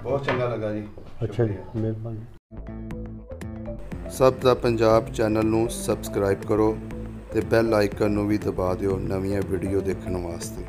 [SPEAKER 1] बहुत चंगा लगा जी।
[SPEAKER 2] अच्छा जी, मेहरबानी।
[SPEAKER 4] ਸਭ ਦਾ ਪੰਜਾਬ ਚੈਨਲ ਨੂੰ ਸਬਸਕ੍ਰਾਈਬ ਕਰੋ ਤੇ ਬੈਲ ਆਈਕਨ ਨੂੰ ਵੀ ਦਬਾ ਦਿਓ ਨਵੀਆਂ ਵੀਡੀਓ ਦੇਖਣ ਵਾਸਤੇ।